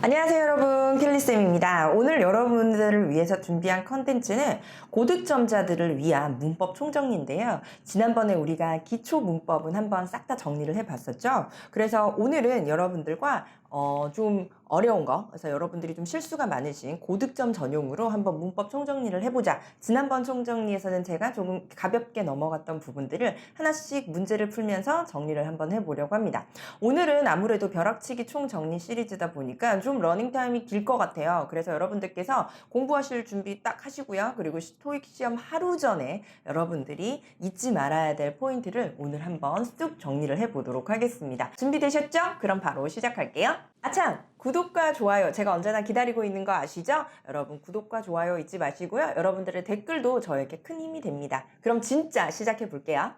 안녕하세요 여러분, 켈리쌤입니다. 오늘 여러분들을 위해서 준비한 컨텐츠는 고득점자들을 위한 문법 총정리인데요. 지난번에 우리가 기초 문법은 한번 싹 다 정리를 해봤었죠. 그래서 오늘은 여러분들과 좀 어려운 거, 그래서 여러분들이 좀 실수가 많으신 고득점 전용으로 한번 문법 총정리를 해보자. 지난번 총정리에서는 제가 조금 가볍게 넘어갔던 부분들을 하나씩 문제를 풀면서 정리를 한번 해보려고 합니다. 오늘은 아무래도 벼락치기 총정리 시리즈다 보니까 좀 러닝타임이 길 것 같아요. 그래서 여러분들께서 공부하실 준비 딱 하시고요. 그리고 토익 시험 하루 전에 여러분들이 잊지 말아야 될 포인트를 오늘 한번 쭉 정리를 해보도록 하겠습니다. 준비되셨죠? 그럼 바로 시작할게요. 아참! 구독과 좋아요 제가 언제나 기다리고 있는 거 아시죠? 여러분 구독과 좋아요 잊지 마시고요. 여러분들의 댓글도 저에게 큰 힘이 됩니다. 그럼 진짜 시작해 볼게요.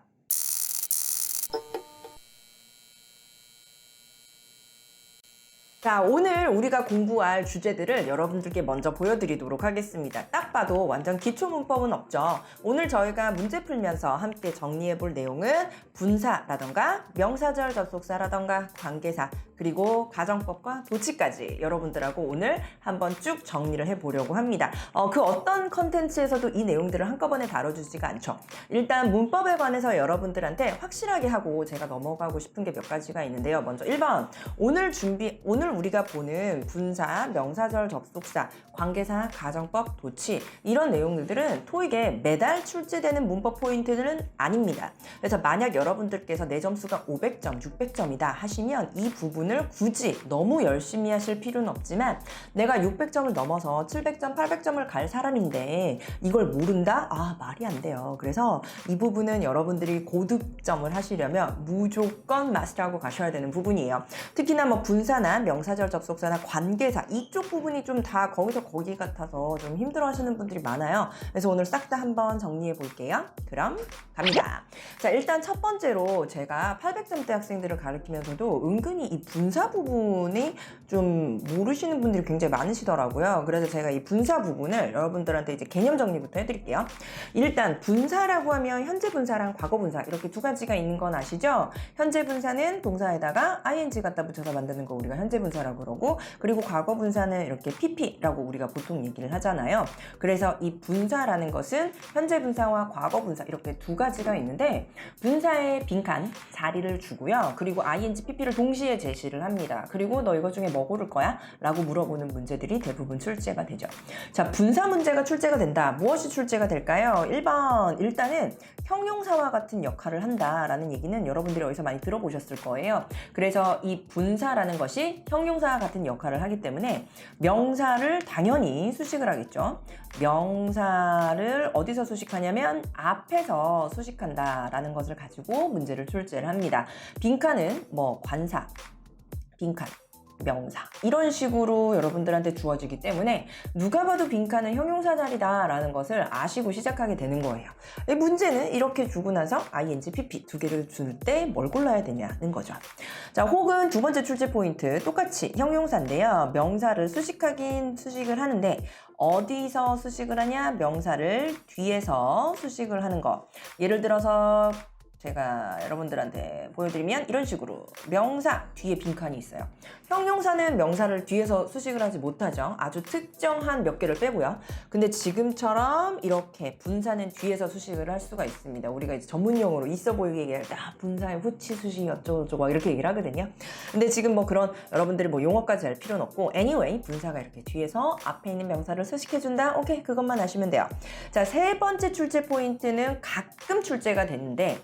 자, 오늘 우리가 공부할 주제들을 여러분들께 먼저 보여드리도록 하겠습니다. 딱 봐도 완전 기초 문법은 없죠. 오늘 저희가 문제 풀면서 함께 정리해 볼 내용은 분사라던가 명사절 접속사라던가 관계사 그리고 가정법과 도치까지 여러분들하고 오늘 한번 쭉 정리를 해보려고 합니다. 그 어떤 컨텐츠에서도 이 내용들을 한꺼번에 다뤄주지가 않죠. 일단 문법에 관해서 여러분들한테 확실하게 하고 제가 넘어가고 싶은 게 몇 가지가 있는데요. 먼저 1번 오늘 우리가 보는 분사, 명사절 접속사, 관계사, 가정법, 도치 이런 내용들은 토익에 매달 출제되는 문법 포인트는 아닙니다. 그래서 만약 여러분들께서 내 점수가 500점, 600점이다 하시면 이 부분을 굳이 너무 열심히 하실 필요는 없지만 내가 600점을 넘어서 700점, 800점을 갈 사람인데 이걸 모른다? 아, 말이 안 돼요. 그래서 이 부분은 여러분들이 고득점을 하시려면 무조건 마스터하고 가셔야 되는 부분이에요. 특히나 뭐 분사나 명사절 접속사나 관계사 이쪽 부분이 좀 다 거기서 거기 같아서 좀 힘들어 하시는 분들이 많아요. 그래서 오늘 싹 다 한번 정리해 볼게요. 그럼 갑니다. 자, 일단 첫 번째로 제가 800점대 학생들을 가르치면서도 은근히 이 분사 부분이 좀 모르시는 분들이 굉장히 많으시더라고요. 그래서 제가 이 분사 부분을 여러분들한테 이제 개념 정리부터 해드릴게요. 일단 분사라고 하면 현재 분사랑 과거 분사 이렇게 두 가지가 있는 건 아시죠? 현재 분사는 동사에다가 ing 갖다 붙여서 만드는 거 우리가 현재 분사라고 그러고, 그리고 과거 분사는 이렇게 pp라고 우리가 보통 얘기를 하잖아요. 그래서 이 분사라는 것은 현재 분사와 과거 분사 이렇게 두 가지가 있는데 분사에 빈칸 자리를 주고요. 그리고 ing, pp를 동시에 제시를 합니다. 그리고 너 이거 중에 뭐 고를 거야? 라고 물어보는 문제들이 대부분 출제가 되죠. 자, 분사 문제가 출제가 된다. 무엇이 출제가 될까요? 1번 일단은 형용사와 같은 역할을 한다라는 얘기는 여러분들이 어디서 많이 들어보셨을 거예요. 그래서 이 분사라는 것이 형용사와 같은 역할을 하기 때문에 명사를 당연히 수식을 하겠죠. 명사를 어디서 수식하냐면 앞에서 수식한다라는 것을 가지고 문제를 출제를 합니다. 빈칸은 뭐 관사, 빈칸, 명사 이런 식으로 여러분들한테 주어지기 때문에 누가 봐도 빈칸은 형용사 자리다 라는 것을 아시고 시작하게 되는 거예요. 문제는 이렇게 주고 나서 ing, pp 두 개를 줄 때 뭘 골라야 되냐는 거죠. 자, 혹은 두 번째 출제 포인트 똑같이 형용사인데요. 명사를 수식하긴 수식을 하는데 어디서 수식을 하냐? 명사를 뒤에서 수식을 하는 거. 예를 들어서 제가 여러분들한테 보여드리면 이런 식으로 명사 뒤에 빈칸이 있어요. 형용사는 명사를 뒤에서 수식을 하지 못하죠. 아주 특정한 몇 개를 빼고요. 근데 지금처럼 이렇게 분사는 뒤에서 수식을 할 수가 있습니다. 우리가 이제 전문용어로 있어 보이게 얘기할 때 분사의 후치 수식 어쩌고저쩌고 이렇게 얘기를 하거든요. 근데 지금 뭐 그런 여러분들이 뭐 용어까지 알 필요는 없고 anyway 분사가 이렇게 뒤에서 앞에 있는 명사를 수식해준다. 오케이, 그것만 아시면 돼요. 자, 세 번째 출제 포인트는 가끔 출제가 되는데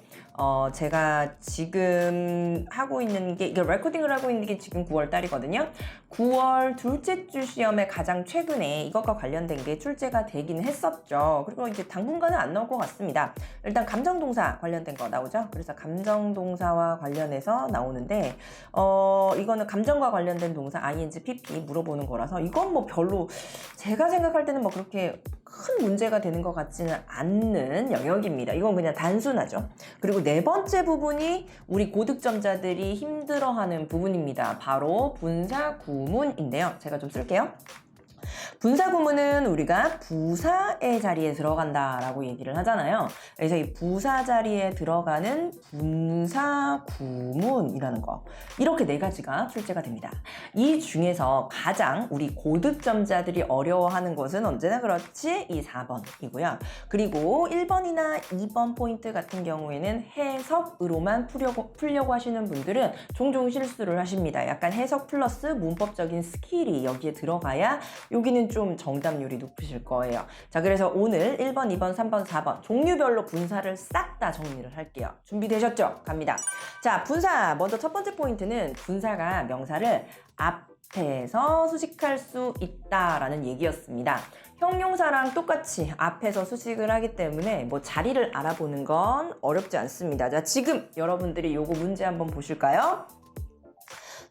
제가 지금 하고 있는 게, 이게 레코딩을 하고 있는 게 지금 9월 달이거든요. 9월 둘째 주 시험에 가장 최근에 이것과 관련된 게 출제가 되긴 했었죠. 그리고 이제 당분간은 안 나올 것 같습니다. 일단 감정동사 관련된 거 나오죠. 그래서 감정동사와 관련해서 나오는데, 이거는 감정과 관련된 동사 ing, pp 물어보는 거라서 이건 뭐 별로 제가 생각할 때는 뭐 그렇게 큰 문제가 되는 것 같지는 않는 영역입니다. 이건 그냥 단순하죠. 그리고 네 번째 부분이 우리 고득점자들이 힘들어하는 부분입니다. 바로 분사 구문인데요. 제가 좀 쓸게요. 분사 구문은 우리가 부사의 자리에 들어간다라고 얘기를 하잖아요. 그래서 이 부사 자리에 들어가는 분사 구문이라는 거, 이렇게 네 가지가 출제가 됩니다. 이 중에서 가장 우리 고득점자들이 어려워하는 것은 언제나 그렇지 이 4번이고요. 그리고 1번이나 2번 포인트 같은 경우에는 해석으로만 풀려고 하시는 분들은 종종 실수를 하십니다. 약간 해석 플러스 문법적인 스킬이 여기에 들어가야 여기는 좀 정답률이 높으실 거예요. 자, 그래서 오늘 1번, 2번, 3번, 4번 종류별로 분사를 싹 다 정리를 할게요. 준비되셨죠? 갑니다. 자, 분사. 먼저 첫 번째 포인트는 분사가 명사를 앞에서 수식할 수 있다라는 얘기였습니다. 형용사랑 똑같이 앞에서 수식을 하기 때문에 뭐 자리를 알아보는 건 어렵지 않습니다. 자, 지금 여러분들이 요거 문제 한번 보실까요?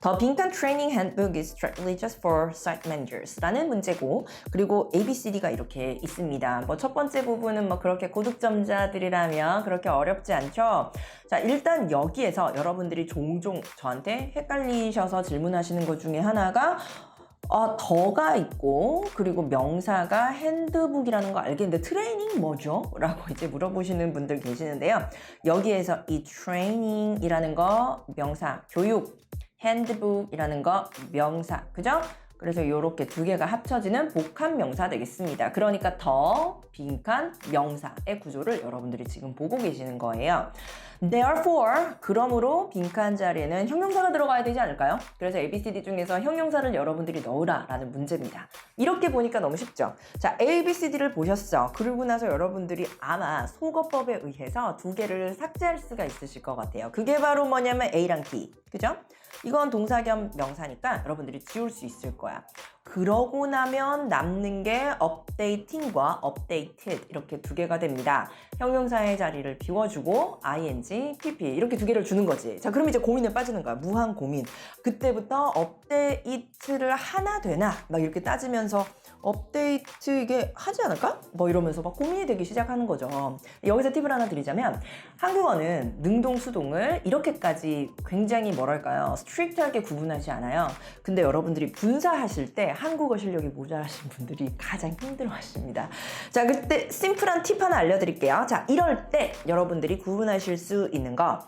The 빈칸 트레이닝 handbook is strictly just for site managers 라는 문제고, 그리고 ABCD가 이렇게 있습니다. 뭐 첫 번째 부분은 뭐 그렇게 고득점자들이라면 그렇게 어렵지 않죠? 자, 일단 여기에서 여러분들이 종종 저한테 헷갈리셔서 질문하시는 것 중에 하나가 더가 있고, 그리고 명사가 핸드북이라는 거 알겠는데 트레이닝 뭐죠? 라고 이제 물어보시는 분들 계시는데요. 여기에서 이 트레이닝이라는 거 명사, 교육, 핸드북이라는 거 명사, 그죠? 그래서 이렇게 두 개가 합쳐지는 복합 명사 되겠습니다. 그러니까 더, 빈칸, 명사의 구조를 여러분들이 지금 보고 계시는 거예요. Therefore, 그러므로 빈칸 자리에는 형용사가 들어가야 되지 않을까요? 그래서 ABCD 중에서 형용사를 여러분들이 넣으라 라는 문제입니다. 이렇게 보니까 너무 쉽죠? 자, ABCD를 보셨어. 그러고 나서 여러분들이 아마 속어법에 의해서 두 개를 삭제할 수가 있으실 것 같아요. 그게 바로 뭐냐면 A랑 B, 그죠? 이건 동사 겸 명사니까 여러분들이 지울 수 있을 거야. 그러고 나면 남는 게 updating과 updated 이렇게 두 개가 됩니다. 형용사의 자리를 비워주고 ing, pp 이렇게 두 개를 주는 거지. 자, 그럼 이제 고민에 빠지는 거야. 무한 고민. 그때부터 update를 하나 되나 막 이렇게 따지면서 업데이트 이게 하지 않을까? 뭐 이러면서 막 고민이 되기 시작하는 거죠. 여기서 팁을 하나 드리자면 한국어는 능동, 수동을 이렇게까지 굉장히 뭐랄까요? 스트릭트하게 구분하지 않아요. 근데 여러분들이 분사하실 때 한국어 실력이 모자라신 분들이 가장 힘들어 하십니다. 자, 그때 심플한 팁 하나 알려드릴게요. 자, 이럴 때 여러분들이 구분하실 수 있는 거,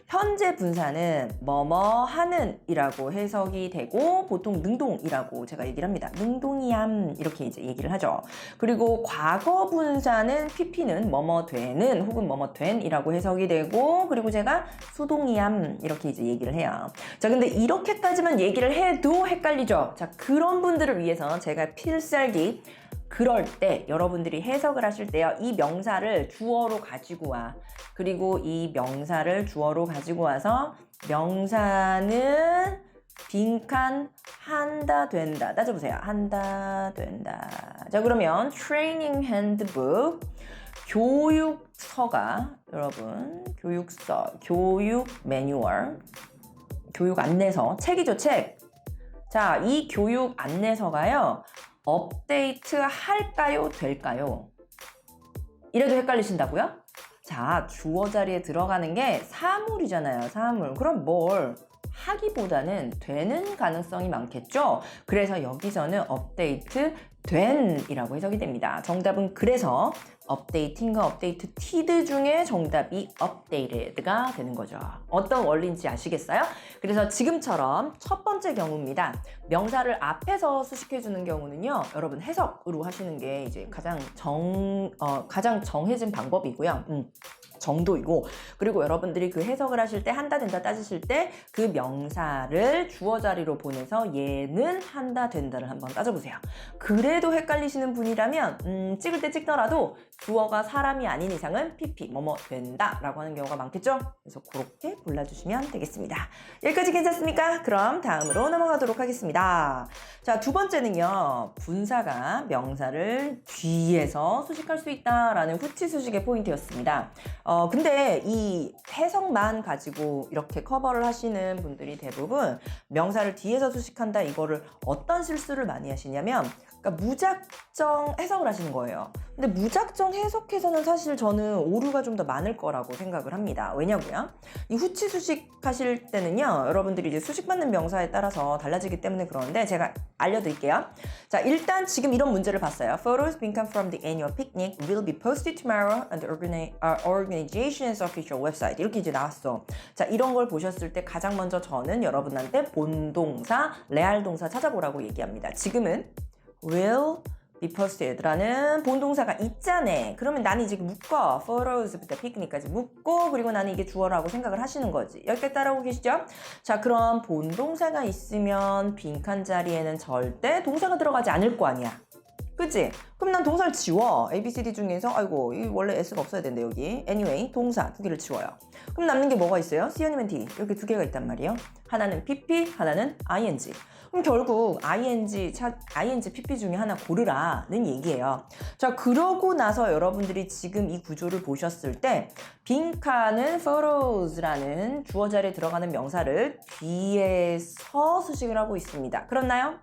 현재 분사는 뭐뭐 하는 이라고 해석이 되고 보통 능동이라고 제가 얘기를 합니다. 능동이암 이렇게 이제 얘기를 하죠. 그리고 과거 분사는 pp는 뭐뭐 되는 혹은 뭐뭐 된 이라고 해석이 되고, 그리고 제가 수동이암 이렇게 이제 얘기를 해요. 자, 근데 이렇게까지만 얘기를 해도 헷갈리죠. 자, 그런 분들을 위해서 제가 필살기, 그럴 때 여러분들이 해석을 하실 때요, 이 명사를 주어로 가지고 와. 그리고 이 명사를 주어로 가지고 와서 명사는 빈칸 한다 된다 따져보세요. 한다 된다. 자, 그러면 트레이닝 핸드북, 교육서가 여러분 교육서, 교육 매뉴얼, 교육 안내서, 책이죠, 책. 자, 이 교육 안내서가요, 업데이트 할까요? 될까요? 이래도 헷갈리신다고요? 자, 주어 자리에 들어가는 게 사물이잖아요, 사물. 그럼 뭘 하기보다는 되는 가능성이 많겠죠? 그래서 여기서는 업데이트 된 이라고 해석이 됩니다. 정답은 그래서 업데이팅과 업데이트티드 중에 정답이 updated가 되는 거죠. 어떤 원리인지 아시겠어요? 그래서 지금처럼 첫 번째 경우입니다. 명사를 앞에서 수식해주는 경우는요, 여러분 해석으로 하시는 게 이제 가장 정해진 방법이고요. 정도이고, 그리고 여러분들이 그 해석을 하실 때 한다 된다 따지실 때 그 명사를 주어 자리로 보내서 얘는 한다 된다를 한번 따져보세요. 그래도 헷갈리시는 분이라면 찍을 때 찍더라도 주어가 사람이 아닌 이상은 pp 뭐뭐 된다 라고 하는 경우가 많겠죠? 그래서 그렇게 골라주시면 되겠습니다. 여기까지 괜찮습니까? 그럼 다음으로 넘어가도록 하겠습니다. 자, 두 번째는요, 분사가 명사를 뒤에서 수식할 수 있다라는 후치 수식의 포인트였습니다. 근데 이 해석만 가지고 이렇게 커버를 하시는 분들이 대부분 명사를 뒤에서 수식한다, 이거를 어떤 실수를 많이 하시냐면, 그러니까 무작정 해석을 하시는 거예요. 근데 무작정 해석해서는 사실 저는 오류가 좀 더 많을 거라고 생각을 합니다. 왜냐고요? 이 후치 수식 하실 때는요, 여러분들이 이제 수식받는 명사에 따라서 달라지기 때문에 그러는데 제가 알려드릴게요. 자, 일단 지금 이런 문제를 봤어요. Photos being come from the annual picnic will be posted tomorrow on the organization's official website. 이렇게 이제 나왔어. 자, 이런 걸 보셨을 때 가장 먼저 저는 여러분한테 본동사, 레알 동사 찾아보라고 얘기합니다. 지금은 will be posted라는 본동사가 있잖아. 그러면 나는 이제 묶어. photos부터 picnic까지 묶고 그리고 나는 이게 주어라고 생각을 하시는 거지. 여기까지 따라오고 계시죠? 자, 그럼 본동사가 있으면 빈칸 자리에는 절대 동사가 들어가지 않을 거 아니야. 그치? 그럼 난 동사를 지워. A, B, C, D 중에서 아이고 이 원래 S가 없어야 된대 여기. Anyway 동사 두 개를 지워요. 그럼 남는 게 뭐가 있어요? C 아니면 D 이렇게 두 개가 있단 말이에요. 하나는 PP 하나는 ING. 그럼 결국 ING, PP 중에 하나 고르라는 얘기예요. 자, 그러고 나서 여러분들이 지금 이 구조를 보셨을 때 빈칸은 photos라는 주어 자리에 들어가는 명사를 뒤에서 수식을 하고 있습니다. 그렇나요?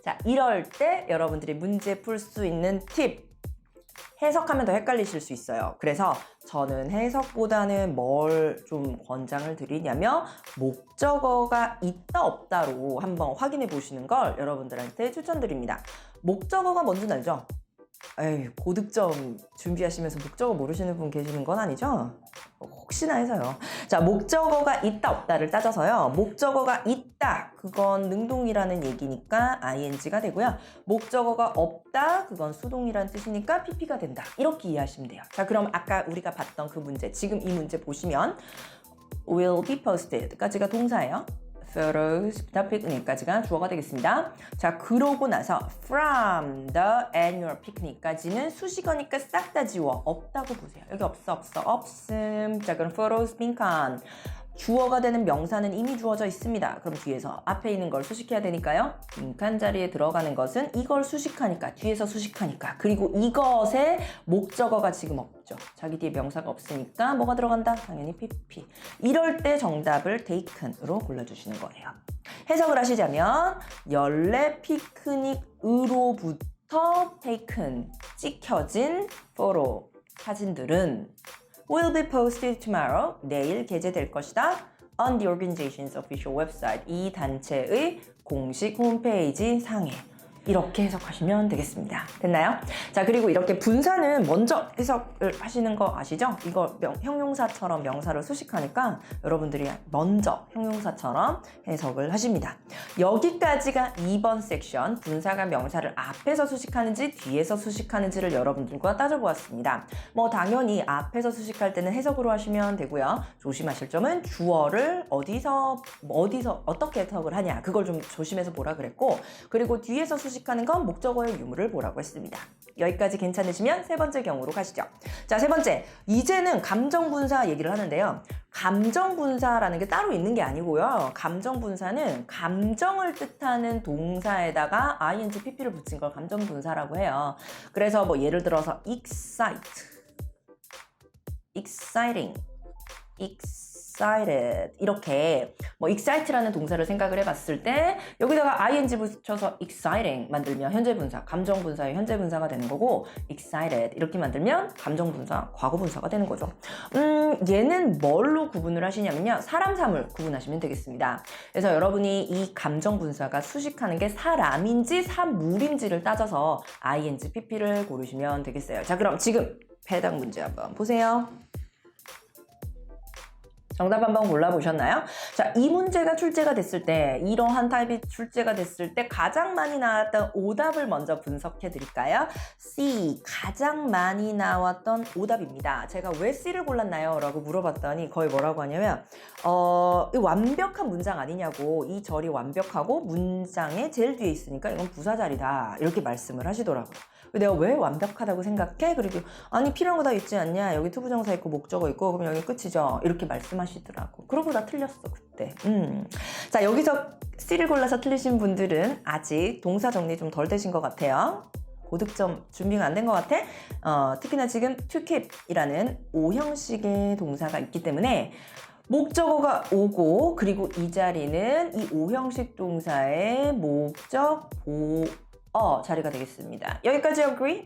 자, 이럴 때 여러분들이 문제 풀 수 있는 팁. 해석하면 더 헷갈리실 수 있어요. 그래서 저는 해석보다는 뭘 좀 권장을 드리냐면 목적어가 있다 없다로 한번 확인해 보시는 걸 여러분들한테 추천드립니다. 목적어가 뭔지는 알죠? 에이, 고득점 준비하시면서 목적어 모르시는 분 계시는 건 아니죠? 혹시나 해서요. 자, 목적어가 있다 없다를 따져서요. 목적어가 있다, 그건 능동이라는 얘기니까 ing가 되고요. 목적어가 없다, 그건 수동이라는 뜻이니까 pp가 된다. 이렇게 이해하시면 돼요. 자, 그럼 아까 우리가 봤던 그 문제, 지금 이 문제 보시면 will be posted까지가 동사예요. photos, picnic까지가 주어가 되겠습니다. 자, 그러고 나서 from the annual picnic까지는 수식어니까 싹 다 지워. 없다고 보세요. 여기 없음. 자, 그럼 photos, 빈칸. 주어가 되는 명사는 이미 주어져 있습니다. 그럼 뒤에서 앞에 있는 걸 수식해야 되니까요. 빈칸 자리에 들어가는 것은 이걸 수식하니까, 뒤에서 수식하니까. 그리고 이것의 목적어가 지금 없죠. 자기 뒤에 명사가 없으니까 뭐가 들어간다? 당연히 PP. 이럴 때 정답을 taken으로 골라주시는 거예요. 해석을 하시자면 연례 피크닉으로부터 taken, 찍혀진 photo, 사진들은 will be posted tomorrow, 내일 게재될 것이다. on the organization's official website, 이 단체의 공식 홈페이지 상에. 이렇게 해석하시면 되겠습니다. 됐나요? 자, 그리고 이렇게 분사는 먼저 해석을 하시는 거 아시죠? 이거 형용사처럼 명사를 수식하니까 여러분들이 먼저 형용사처럼 해석을 하십니다. 여기까지가 2번 섹션, 분사가 명사를 앞에서 수식하는지 뒤에서 수식하는지를 여러분들과 따져보았습니다. 뭐 당연히 앞에서 수식할 때는 해석으로 하시면 되고요. 조심하실 점은 주어를 어디서 어떻게 해석을 하냐, 그걸 좀 조심해서 보라 그랬고, 그리고 뒤에서 수식하는 건 목적어의 유무를 보라고 했습니다. 여기까지 괜찮으시면 세 번째 경우로 가시죠. 자, 세 번째, 이제는 감정분사 얘기를 하는데요. 감정분사라는 게 따로 있는 게 아니고요. 감정분사는 감정을 뜻하는 동사에다가 ing, pp를 붙인 걸 감정분사라고 해요. 그래서 뭐 예를 들어서 exciting, excited, 이렇게 뭐 excite라는 동사를 생각을 해봤을 때 여기다가 ing 붙여서 exciting 만들면 현재분사, 감정분사의 현재분사가 되는 거고, excited 이렇게 만들면 감정분사, 과거분사가 되는 거죠. 얘는 뭘로 구분을 하시냐면요, 사람, 사물 구분하시면 되겠습니다. 그래서 여러분이 이 감정분사가 수식하는 게 사람인지 사물인지를 따져서 ing, pp를 고르시면 되겠어요. 자, 그럼 지금 해당 문제 한번 보세요. 정답 한번 골라보셨나요? 자, 이 문제가 출제가 됐을 때, 이러한 타입이 출제가 됐을 때 가장 많이 나왔던 오답을 먼저 분석해 드릴까요? C, 가장 많이 나왔던 오답입니다. 제가 왜 C를 골랐나요? 라고 물어봤더니 거의 뭐라고 하냐면 완벽한 문장 아니냐고, 이 절이 완벽하고 문장의 제일 뒤에 있으니까 이건 부사절이다, 이렇게 말씀을 하시더라고요. 내가 왜 완벽하다고 생각해? 그리고 아니 필요한 거 다 있지 않냐? 여기 투부정사 있고 목적어 있고 그럼 여기 끝이죠. 이렇게 말씀하시더라고. 그러고 나 틀렸어 그때. 자, 여기서 C를 골라서 틀리신 분들은 아직 동사 정리 좀 덜 되신 것 같아요. 고득점 준비가 안 된 것 같아? 특히나 지금 to keep이라는 O형식의 동사가 있기 때문에 목적어가 오고, 그리고 이 자리는 이 O형식 동사의 목적, 자리가 되겠습니다. 여기까지 agree?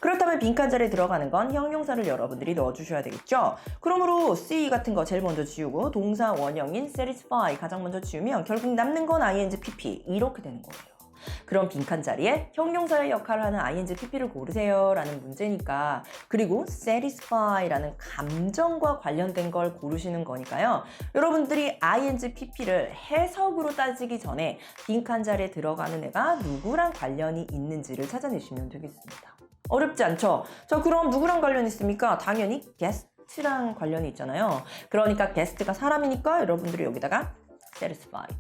그렇다면 빈칸 자리에 들어가는 건 형용사를 여러분들이 넣어주셔야 되겠죠? 그러므로 see 같은 거 제일 먼저 지우고 동사 원형인 satisfy 가장 먼저 지우면 결국 남는 건 ing, pp 이렇게 되는 거예요. 그럼 빈칸 자리에 형용사의 역할을 하는 ing, pp를 고르세요 라는 문제니까 그리고 satisfy라는 감정과 관련된 걸 고르시는 거니까요. 여러분들이 ing, pp를 해석으로 따지기 전에 빈칸 자리에 들어가는 애가 누구랑 관련이 있는지를 찾아내시면 되겠습니다. 어렵지 않죠? 자, 그럼 누구랑 관련이 있습니까? 당연히 guest랑 관련이 있잖아요. 그러니까 guest가 사람이니까 여러분들이 여기다가 satisfied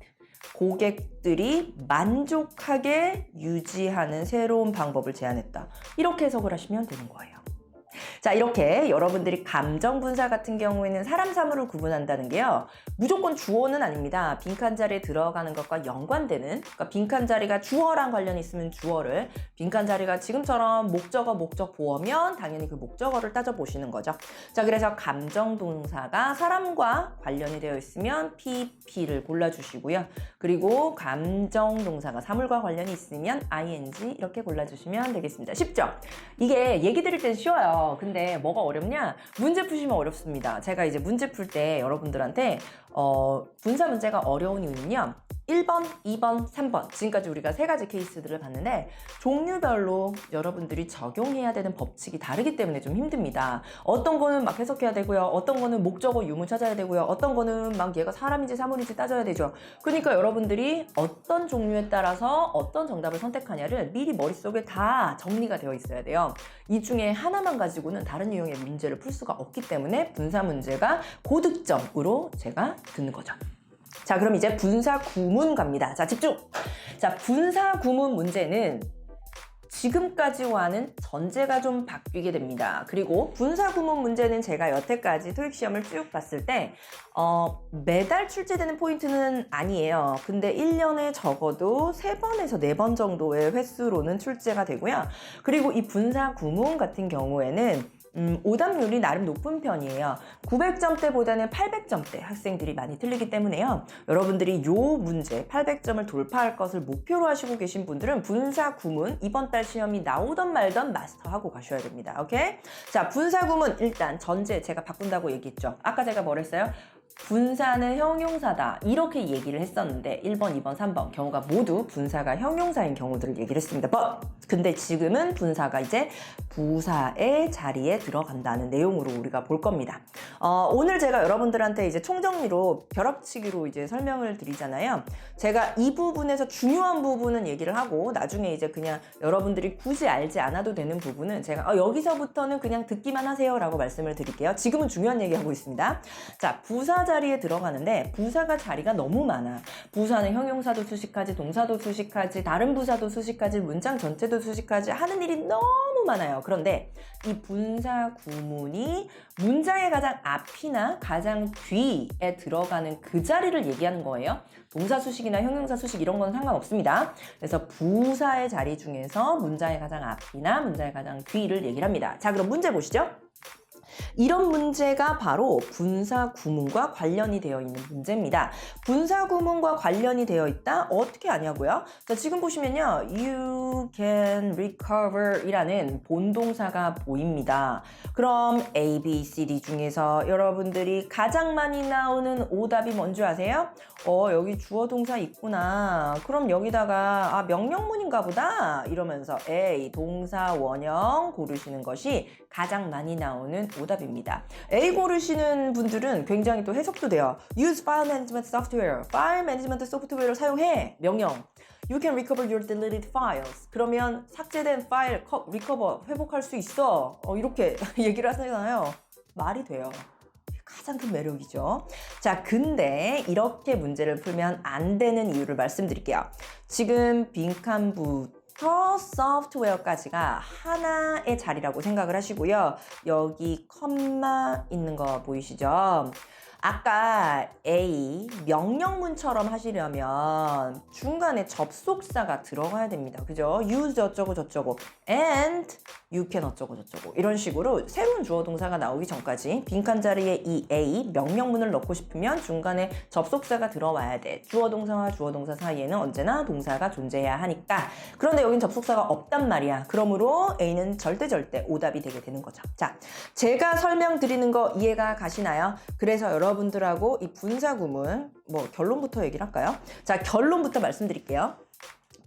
고객들이 만족하게 유지하는 새로운 방법을 제안했다. 이렇게 해석을 하시면 되는 거예요. 자, 이렇게 여러분들이 감정 분사 같은 경우에는 사람, 사물을 구분한다는 게요. 무조건 주어는 아닙니다. 빈칸 자리에 들어가는 것과 연관되는, 그러니까 빈칸 자리가 주어랑 관련이 있으면 주어를, 빈칸 자리가 지금처럼 목적어, 목적 보어면 당연히 그 목적어를 따져보시는 거죠. 자, 그래서 감정 동사가 사람과 관련이 되어 있으면 PP를 골라주시고요. 그리고 감정 동사가 사물과 관련이 있으면 ING 이렇게 골라주시면 되겠습니다. 쉽죠? 이게 얘기 드릴 땐 쉬워요. 근데 뭐가 어렵냐? 문제 푸시면 어렵습니다. 제가 이제 문제 풀 때 여러분들한테 분사 문제가 어려운 이유는요. 1번, 2번, 3번 지금까지 우리가 세 가지 케이스들을 봤는데 종류별로 여러분들이 적용해야 되는 법칙이 다르기 때문에 좀 힘듭니다. 어떤 거는 막 해석해야 되고요. 어떤 거는 목적어 유무 찾아야 되고요. 어떤 거는 막 얘가 사람인지 사물인지 따져야 되죠. 그러니까 여러분들이 어떤 종류에 따라서 어떤 정답을 선택하냐를 미리 머릿속에 다 정리가 되어 있어야 돼요. 이 중에 하나만 가지고는 다른 유형의 문제를 풀 수가 없기 때문에 분사 문제가 고득점으로 제가 듣는 거죠. 자, 그럼 이제 분사 구문 갑니다. 자, 집중! 자, 분사 구문 문제는 지금까지와는 전제가 좀 바뀌게 됩니다. 그리고 분사 구문 문제는 제가 여태까지 토익 시험을 쭉 봤을 때 매달 출제되는 포인트는 아니에요. 근데 1년에 적어도 3번에서 4번 정도의 횟수로는 출제가 되고요. 그리고 이 분사 구문 같은 경우에는 오답률이 나름 높은 편이에요. 900점대보다는 800점대 학생들이 많이 틀리기 때문에요. 여러분들이 요 문제 800점을 돌파할 것을 목표로 하시고 계신 분들은 분사 구문 이번 달 시험이 나오던 말던 마스터하고 가셔야 됩니다. 오케이? 자, 분사 구문 일단 전제 제가 바꾼다고 얘기했죠. 아까 제가 뭐랬어요? 분사는 형용사다 이렇게 얘기를 했었는데 1번, 2번, 3번 경우가 모두 분사가 형용사인 경우들을 얘기를 했습니다. 근데 지금은 분사가 이제 부사의 자리에 들어간다는 내용으로 우리가 볼 겁니다. 오늘 제가 여러분들한테 이제 총정리로 벼락치기로 이제 설명을 드리잖아요. 제가 이 부분에서 중요한 부분은 얘기를 하고 나중에 이제 그냥 여러분들이 굳이 알지 않아도 되는 부분은 제가 여기서부터는 그냥 듣기만 하세요 라고 말씀을 드릴게요. 지금은 중요한 얘기하고 있습니다. 자, 부사 자리에 들어가는데 부사가 자리가 너무 많아. 부사는 형용사도 수식하지, 동사도 수식하지, 다른 부사도 수식하지, 문장 전체도 수식하지 하는 일이 너무 많아요. 그런데 이 분사 구문이 문장의 가장 앞이나 가장 뒤에 들어가는 그 자리를 얘기하는 거예요. 동사 수식이나 형용사 수식 이런 건 상관없습니다. 그래서 부사의 자리 중에서 문장의 가장 앞이나 문장의 가장 뒤를 얘기를 합니다. 자, 그럼 문제 보시죠. 이런 문제가 바로 분사 구문과 관련이 되어 있는 문제입니다. 분사 구문과 관련이 되어 있다? 어떻게 아냐고요? 자, 지금 보시면요. You can recover 이라는 본동사가 보입니다. 그럼 A, B, C, D 중에서 여러분들이 가장 많이 나오는 오답이 뭔지 아세요? 여기 주어 동사 있구나. 그럼 여기다가 명령문인가 보다 이러면서 A, 동사 원형 고르시는 것이 가장 많이 나오는 오답입니다. A 고르시는 분들은 굉장히 또 해석도 돼요. Use file management software. 파일 매니지먼트 소프트웨어를 사용해. 명령. You can recover your deleted files. 그러면 삭제된 파일 recover, 회복할 수 있어. 이렇게 얘기를 하잖아요. 말이 돼요. 가장 큰 매력이죠. 자, 근데 이렇게 문제를 풀면 안 되는 이유를 말씀드릴게요. 지금 빈칸부터 소프트웨어까지가 하나의 자리라고 생각을 하시고요. 여기 컴마 있는 거 보이시죠? 아까 A 명령문처럼 하시려면 중간에 접속사가 들어가야 됩니다. 그죠? use 어쩌고 저쩌고 and you can 어쩌고 저쩌고 이런 식으로 새로운 주어 동사가 나오기 전까지 빈칸 자리에 이 A 명령문을 넣고 싶으면 중간에 접속사가 들어와야 돼. 주어 동사와 주어 동사 사이에는 언제나 동사가 존재해야 하니까. 그런데 여긴 접속사가 없단 말이야. 그러므로 A는 절대 오답이 되게 되는 거죠. 자, 제가 설명드리는 거 이해가 가시나요? 그래서 여러분들하고 이 분사구문 결론부터 얘기를 할까요? 자, 결론부터 말씀드릴게요.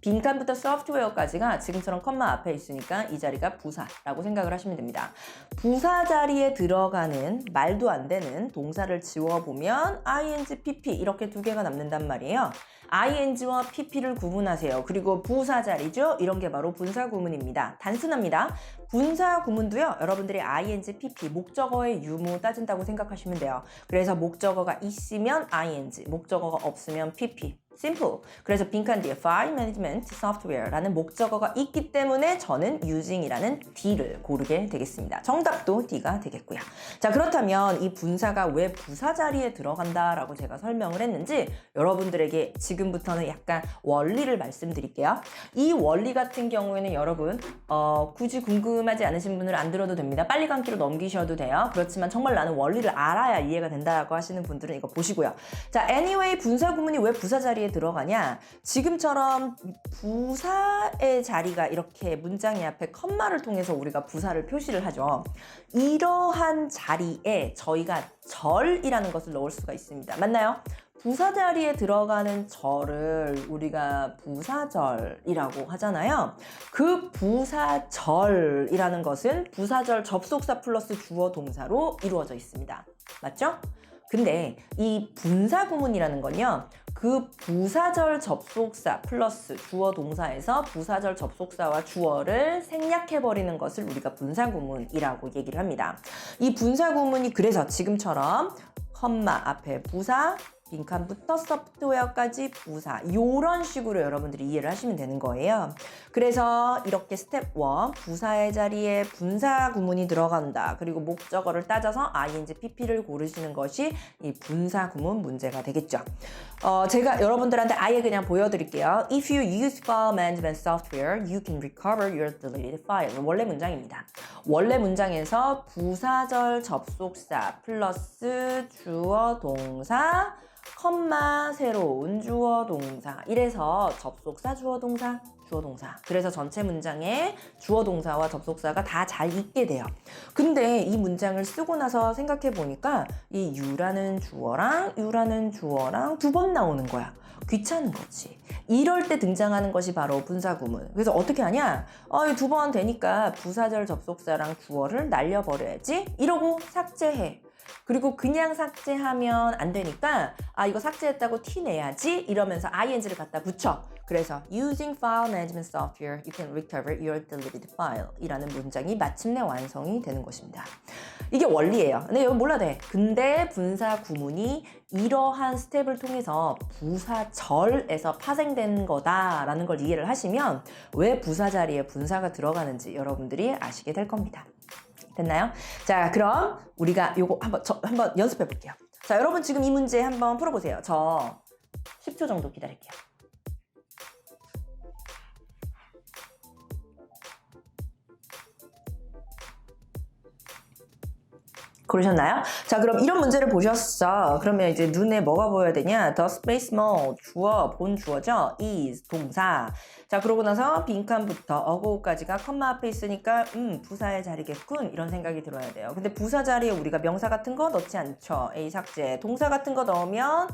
빈칸부터 소프트웨어까지가 지금처럼 컴마 앞에 있으니까 이 자리가 부사라고 생각을 하시면 됩니다. 부사 자리에 들어가는 말도 안 되는 동사를 지워보면 ing, pp 이렇게 두 개가 남는단 말이에요. ing와 pp를 구분하세요. 그리고 부사 자리죠. 이런 게 바로 분사구문입니다. 단순합니다. 분사구문도요. 여러분들이 ing, pp 목적어의 유무 따진다고 생각하시면 돼요. 그래서 목적어가 있으면 ing, 목적어가 없으면 pp. simple. 그래서 빈칸 뒤에 file management software라는 목적어가 있기 때문에 저는 using이라는 D를 고르게 되겠습니다. 정답도 D가 되겠고요. 자, 그렇다면 이 분사가 왜 부사 자리에 들어간다라고 제가 설명을 했는지 여러분들에게 지금부터는 약간 원리를 말씀드릴게요. 이 원리 같은 경우에는 여러분 굳이 궁금하지 않으신 분은 안 들어도 됩니다. 빨리 감기로 넘기셔도 돼요. 그렇지만 정말 나는 원리를 알아야 이해가 된다고 하시는 분들은 이거 보시고요. 자, anyway 분사 구문이 왜 부사 자리에 들어가냐? 지금처럼 부사의 자리가 이렇게 문장의 앞에 컴마를 통해서 우리가 부사를 표시를 하죠. 이러한 자리에 저희가 절이라는 것을 넣을 수가 있습니다. 맞나요? 부사 자리에 들어가는 절을 우리가 부사절이라고 하잖아요. 그 부사절이라는 것은 부사절 접속사 플러스 주어 동사로 이루어져 있습니다. 맞죠? 근데 이 분사구문이라는 건요. 그 부사절 접속사 플러스 주어 동사에서 부사절 접속사와 주어를 생략해버리는 것을 우리가 분사구문이라고 얘기를 합니다. 이 분사구문이 그래서 지금처럼 컴마 앞에 부사, 빈칸부터 소프트웨어까지 부사 이런 식으로 여러분들이 이해를 하시면 되는 거예요. 그래서 이렇게 스텝 1 부사의 자리에 분사 구문이 들어간다. 그리고 목적어를 따져서 ing, pp를 고르시는 것이 이 분사 구문 문제가 되겠죠. 제가 여러분들한테 아예 그냥 보여드릴게요. If you use file management software, you can recover your deleted file. 원래 문장입니다. 원래 문장에서 부사절 접속사 플러스 주어 동사 컴마 새로운 주어 동사 이래서 접속사 주어 동사 주어 동사 그래서 전체 문장에 주어 동사와 접속사가 다 잘 있게 돼요. 근데 이 문장을 쓰고 나서 생각해 보니까 이 you라는 주어랑 you라는 주어랑 두 번 나오는 거야. 귀찮은 거지. 이럴 때 등장하는 것이 바로 분사구문. 그래서 어떻게 하냐? 두 번 되니까 부사절 접속사랑 주어를 날려버려야지. 이러고 삭제해. 그리고 그냥 삭제하면 안 되니까 이거 삭제했다고 티 내야지 이러면서 ing를 갖다 붙여. 그래서 using file management software, you can recover your deleted file 이라는 문장이 마침내 완성이 되는 것입니다. 이게 원리예요. 근데 이거 몰라도 돼. 근데 분사 구문이 이러한 스텝을 통해서 부사절에서 파생된 거다라는 걸 이해를 하시면 왜 부사 자리에 분사가 들어가는지 여러분들이 아시게 될 겁니다. 됐나요? 자, 그럼 우리가 요거 한번 연습해 볼게요. 자, 여러분 지금 이 문제 한번 풀어보세요. 저 10초 정도 기다릴게요. 그러셨나요? 자, 그럼 이런 문제를 보셨어. 그러면 이제 눈에 뭐가 보여야 되냐? The space mall, 주어, 본 주어죠? is, 동사. 자, 그러고 나서 빈칸부터 어고까지가 컴마 앞에 있으니까 부사의 자리겠군 이런 생각이 들어야 돼요. 근데 부사 자리에 우리가 명사 같은 거 넣지 않죠. A 삭제. 동사 같은 거 넣으면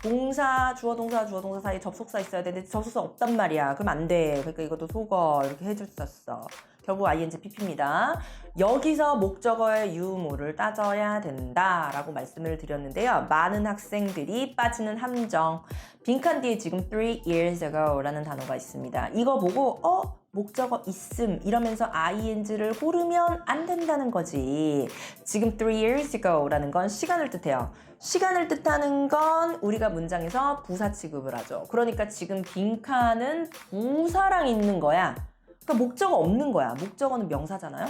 동사, 주어 동사 사이에 접속사 있어야 되는데 접속사 없단 말이야. 그럼 안 돼. 그러니까 이것도 속어 이렇게 해줬었어. 결국 ing, pp입니다. 여기서 목적어의 유무를 따져야 된다라고 말씀을 드렸는데요. 많은 학생들이 빠지는 함정. 빈칸 뒤에 지금 3 years ago 라는 단어가 있습니다. 이거 보고 목적어 있음 이러면서 ing를 고르면 안 된다는 거지. 지금 3 years ago 라는 건 시간을 뜻해요. 시간을 뜻하는 건 우리가 문장에서 부사 취급을 하죠. 그러니까 지금 빈칸은 부사랑 있는 거야. 그러니까 목적어 없는 거야. 목적어는 명사잖아요.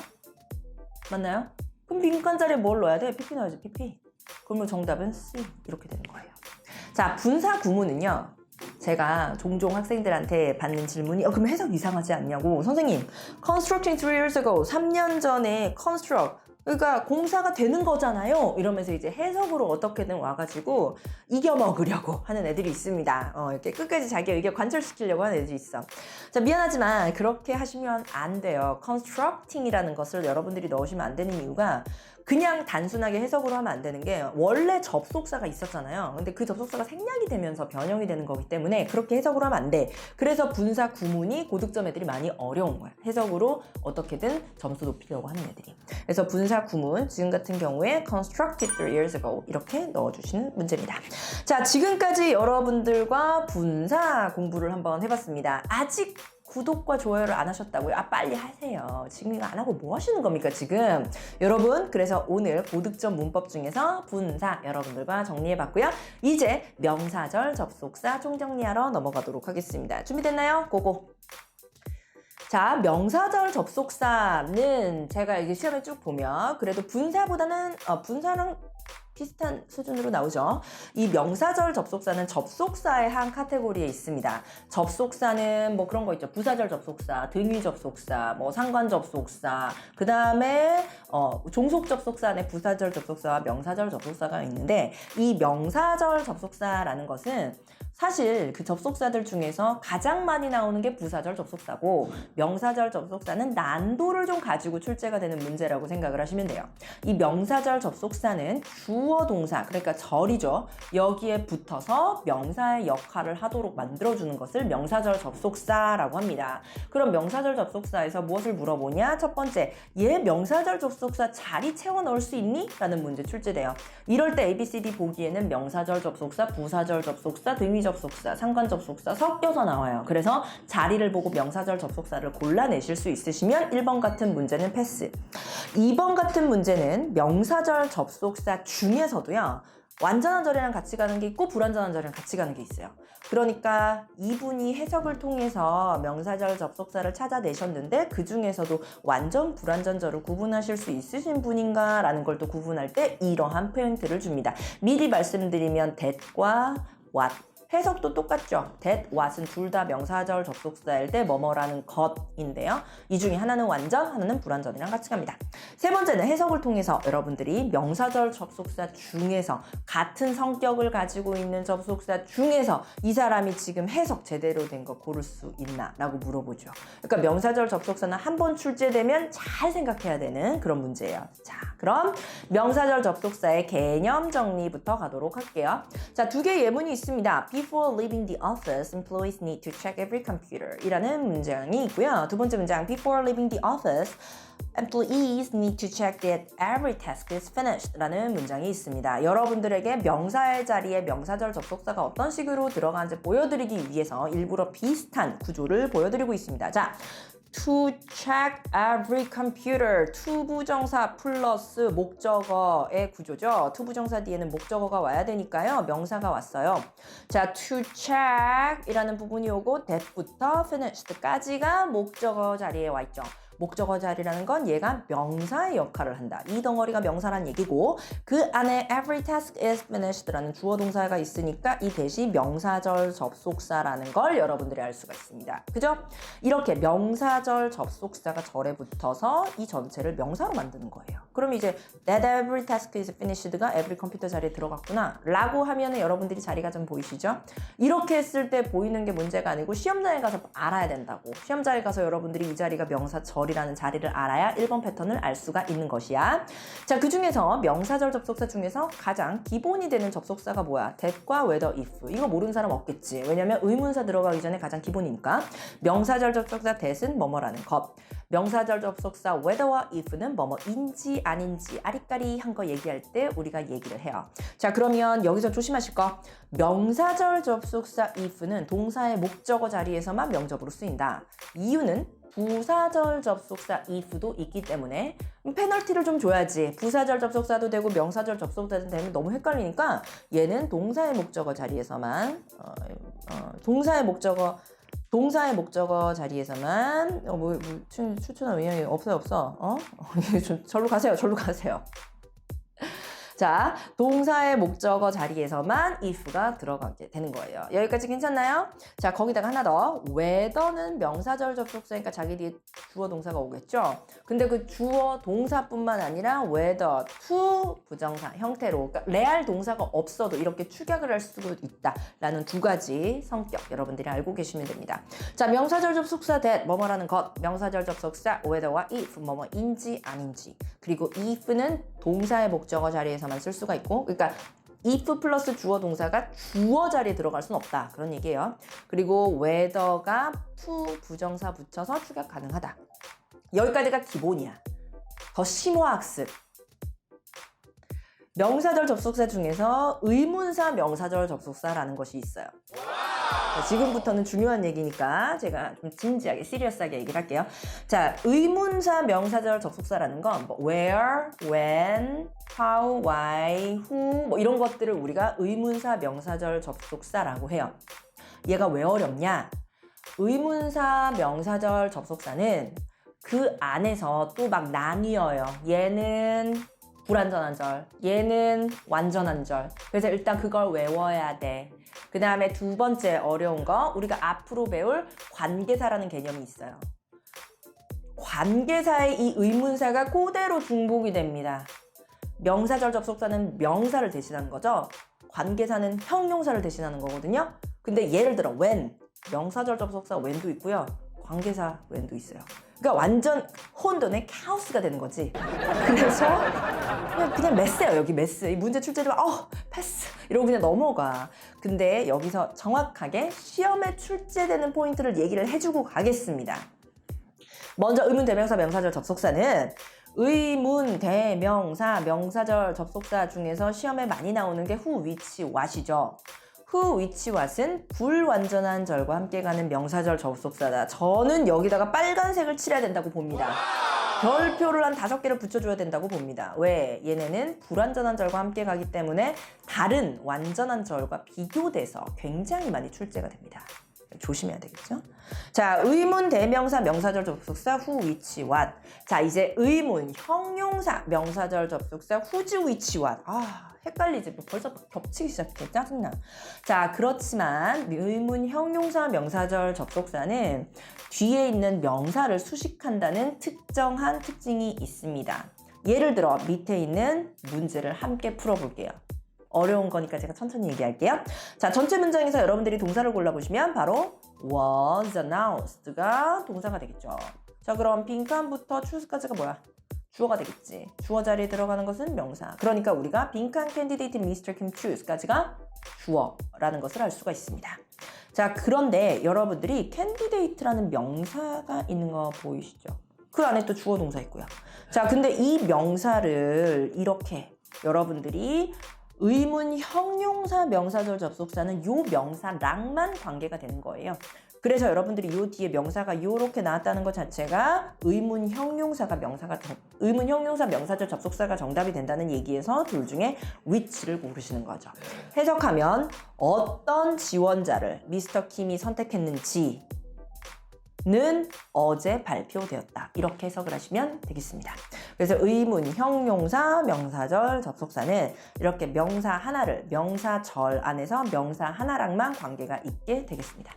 맞나요? 그럼 빈칸 자리에 뭘 넣어야 돼? pp 넣어야지, pp. 그러면 정답은 C 이렇게 되는 거예요. 자, 분사 구문은요. 제가 종종 학생들한테 받는 질문이 그럼 해석 이상하지 않냐고. 선생님, constructing 3 years ago, 3년 전에 construct, 그러니까 공사가 되는 거잖아요. 이러면서 이제 해석으로 어떻게든 와가지고 이겨먹으려고 하는 애들이 있습니다. 이렇게 끝까지 자기 의견 관철시키려고 하는 애들이 있어. 자, 미안하지만 그렇게 하시면 안 돼요. constructing이라는 것을 여러분들이 넣으시면 안 되는 이유가 그냥 단순하게 해석으로 하면 안 되는 게 원래 접속사가 있었잖아요. 근데 그 접속사가 생략이 되면서 변형이 되는 거기 때문에 그렇게 해석으로 하면 안 돼. 그래서 분사 구문이 고득점 애들이 많이 어려운 거야. 해석으로 어떻게든 점수 높이려고 하는 애들이. 그래서 분사 구문, 지금 같은 경우에 constructed 3 years ago 이렇게 넣어주시는 문제입니다. 자, 지금까지 여러분들과 분사 공부를 한번 해봤습니다. 아직 구독과 좋아요를 안 하셨다고요? 빨리 하세요. 지금 이거 안 하고 뭐 하시는 겁니까, 지금? 여러분, 그래서 오늘 고득점 문법 중에서 분사 여러분들과 정리해봤고요. 이제 명사절 접속사 총정리하러 넘어가도록 하겠습니다. 준비됐나요? 고고! 자, 명사절 접속사는 제가 이게 시험에 쭉 보면 그래도 분사보다는 분사랑 비슷한 수준으로 나오죠. 이 명사절 접속사는 접속사의 한 카테고리에 있습니다. 접속사는 뭐 그런 거 있죠. 부사절 접속사, 등위 접속사, 뭐 상관 접속사, 그 다음에 종속 접속사 안에 부사절 접속사와 명사절 접속사가 있는데 이 명사절 접속사라는 것은 사실 그 접속사들 중에서 가장 많이 나오는 게 부사절 접속사고 명사절 접속사는 난도를 좀 가지고 출제가 되는 문제라고 생각을 하시면 돼요. 이 명사절 접속사는 주어 동사, 그러니까 절이죠. 여기에 붙어서 명사의 역할을 하도록 만들어주는 것을 명사절 접속사라고 합니다. 그럼 명사절 접속사에서 무엇을 물어보냐? 첫 번째, 얘 명사절 접속사 자리 채워 넣을 수 있니? 라는 문제 출제돼요. 이럴 때 ABCD 보기에는 명사절 접속사, 부사절 접속사, 등위 접속사, 상관 접속사 섞여서 나와요. 그래서 자리를 보고 명사절 접속사를 골라내실 수 있으시면 1번 같은 문제는 패스. 2번 같은 문제는 명사절 접속사 중에서도요. 완전한 절이랑 같이 가는 게 있고 불완전한 절이랑 같이 가는 게 있어요. 그러니까 이분이 해석을 통해서 명사절 접속사를 찾아내셨는데 그 중에서도 완전 불완전 절을 구분하실 수 있으신 분인가 라는 걸 또 구분할 때 이러한 포인트를 줍니다. 미리 말씀드리면 that과 what. 해석도 똑같죠. that, what은 둘 다 명사절 접속사일 때 뭐뭐라는 것인데요. 이 중에 하나는 완전, 하나는 불완전이랑 같이 갑니다. 세 번째는 해석을 통해서 여러분들이 명사절 접속사 중에서 같은 성격을 가지고 있는 접속사 중에서 이 사람이 지금 해석 제대로 된 거 고를 수 있나? 라고 물어보죠. 그러니까 명사절 접속사는 한 번 출제되면 잘 생각해야 되는 그런 문제예요. 자, 그럼 명사절 접속사의 개념 정리부터 가도록 할게요. 자, 두 개의 예문이 있습니다. Before leaving the office, employees need to check every computer 이라는 문장이 있고요. 두 번째 문장, Before leaving the office, employees need to check that every task is finished 라는 문장이 있습니다. 여러분들에게 명사의 자리에 명사절 접속사가 어떤 식으로 들어가는지 보여드리기 위해서 일부러 비슷한 구조를 보여드리고 있습니다. 자, to check every computer, to 부정사 플러스 목적어의 구조죠. to 부정사 뒤에는 목적어가 와야 되니까요. 명사가 왔어요. 자, to check 이라는 부분이 오고 that부터 finished까지가 목적어 자리에 와 있죠. 목적어 자리라는 건 얘가 명사의 역할을 한다. 이 덩어리가 명사란 얘기고 그 안에 every task is finished라는 주어 동사가 있으니까 이 대시 명사절 접속사라는 걸 여러분들이 알 수가 있습니다. 그죠? 이렇게 명사절 접속사가 절에 붙어서 이 전체를 명사로 만드는 거예요. 그럼 이제 that every task is finished가 every 컴퓨터 자리에 들어갔구나 라고 하면 여러분들이 자리가 좀 보이시죠? 이렇게 했을 때 보이는 게 문제가 아니고 시험장에 가서 알아야 된다고. 시험장에 가서 여러분들이 이 자리가 명사절 이라는 자리를 알아야 1번 패턴을 알 수가 있는 것이야. 자, 그 중에서 명사절 접속사 중에서 가장 기본이 되는 접속사가 뭐야? that과 whether, if. 이거 모르는 사람 없겠지. 왜냐면 의문사 들어가기 전에 가장 기본이니까. 명사절 접속사 that은 뭐뭐라는 것. 명사절 접속사 whether와 if는 뭐뭐인지 아닌지 아리까리한 거 얘기할 때 우리가 얘기를 해요. 자, 그러면 여기서 조심하실 거. 명사절 접속사 if는 동사의 목적어 자리에서만 명접으로 쓰인다. 이유는 부사절 접속사 if도 있기 때문에 페널티를 좀 줘야지. 부사절 접속사도 되고 명사절 접속사도 되면 너무 헷갈리니까 얘는 동사의 목적어 자리에서만 동사의 목적어 자리에서만 추천한 의향이 없어. 절로 가세요. 자, 동사의 목적어 자리에서만 if가 들어가게 되는 거예요. 여기까지 괜찮나요? 자, 거기다가 하나 더. whether는 명사절 접속사니까 자기 뒤에 주어 동사가 오겠죠? 근데 그 주어 동사뿐만 아니라 whether, to 부정사 형태로 그러니까 레알 동사가 없어도 이렇게 축약을 할 수도 있다라는 두 가지 성격 여러분들이 알고 계시면 됩니다. 자, 명사절 접속사 that 뭐뭐라는 것, 명사절 접속사 whether와 if 뭐뭐인지 아닌지, 그리고 if는 동사의 목적어 자리에서만 쓸 수가 있고, 그러니까 if 플러스 주어 동사가 주어 자리에 들어갈 수는 없다 그런 얘기예요. 그리고 whether가 to 부정사 붙여서 축약 가능하다. 여기까지가 기본이야. 더 심화학습. 명사절 접속사 중에서 의문사 명사절 접속사라는 것이 있어요. 지금부터는 중요한 얘기니까 제가 좀 진지하게 시리어스하게 얘기를 할게요. 자, 의문사 명사절 접속사라는 건 뭐 where, when, how, why, who 뭐 이런 것들을 우리가 의문사 명사절 접속사라고 해요. 얘가 왜 어렵냐? 의문사 명사절 접속사는 그 안에서 또 막 나뉘어요. 얘는 불완전한 절, 얘는 완전한 절. 그래서 일단 그걸 외워야 돼. 그 다음에 두 번째 어려운 거, 우리가 앞으로 배울 관계사라는 개념이 있어요. 관계사의 이 의문사가 그대로 중복이 됩니다. 명사절 접속사는 명사를 대신하는 거죠. 관계사는 형용사를 대신하는 거거든요. 근데 예를 들어 when, 명사절 접속사 when도 있고요. 관계사 when도 있어요. 그러니까 완전 혼돈의 카오스가 되는 거지. 그래서 그냥 메스예요. 여기 메스. 이 문제 출제되면 패스 이러고 그냥 넘어가. 근데 여기서 정확하게 시험에 출제되는 포인트를 얘기를 해주고 가겠습니다. 먼저 의문 대명사 명사절 접속사는 의문 대명사 명사절 접속사 중에서 시험에 많이 나오는 게 who, which, what이죠. who, which, what은 불완전한 절과 함께 가는 명사절 접속사다. 저는 여기다가 빨간색을 칠해야 된다고 봅니다. 별표를 한 5개를 붙여줘야 된다고 봅니다. 왜? 얘네는 불완전한 절과 함께 가기 때문에 다른 완전한 절과 비교돼서 굉장히 많이 출제가 됩니다. 조심해야 되겠죠? 자, 의문 대명사 명사절 접속사 who, which, what. 자, 이제 의문 형용사 명사절 접속사 whose, which, what. 헷갈리지. 벌써 겹치기 시작해. 짜증나. 자, 그렇지만 의문 형용사 명사절 접속사는 뒤에 있는 명사를 수식한다는 특정한 특징이 있습니다. 예를 들어 밑에 있는 문제를 함께 풀어볼게요. 어려운 거니까 제가 천천히 얘기할게요. 자, 전체 문장에서 여러분들이 동사를 골라보시면 바로 was announced가 동사가 되겠죠. 자, 그럼 빈칸부터 choose까지가 뭐야? 주어가 되겠지. 주어 자리에 들어가는 것은 명사. 그러니까 우리가 빈칸 candidate Mr. Kim choose까지가 주어라는 것을 알 수가 있습니다. 자, 그런데 여러분들이 candidate라는 명사가 있는 거 보이시죠? 그 안에 또 주어 동사 있고요. 자, 근데 이 명사를 이렇게 여러분들이 의문 형용사 명사절 접속사는 요 명사랑만 관계가 되는 거예요. 그래서 여러분들이 요 뒤에 명사가 요렇게 나왔다는 것 자체가 의문 형용사 명사절 접속사가 정답이 된다는 얘기에서 둘 중에 which를 고르시는 거죠. 해석하면 어떤 지원자를 미스터 킴이 선택했는지 는 어제 발표되었다. 이렇게 해석을 하시면 되겠습니다. 그래서 의문, 형용사, 명사절, 접속사는 이렇게 명사 하나를 명사절 안에서 명사 하나랑만 관계가 있게 되겠습니다.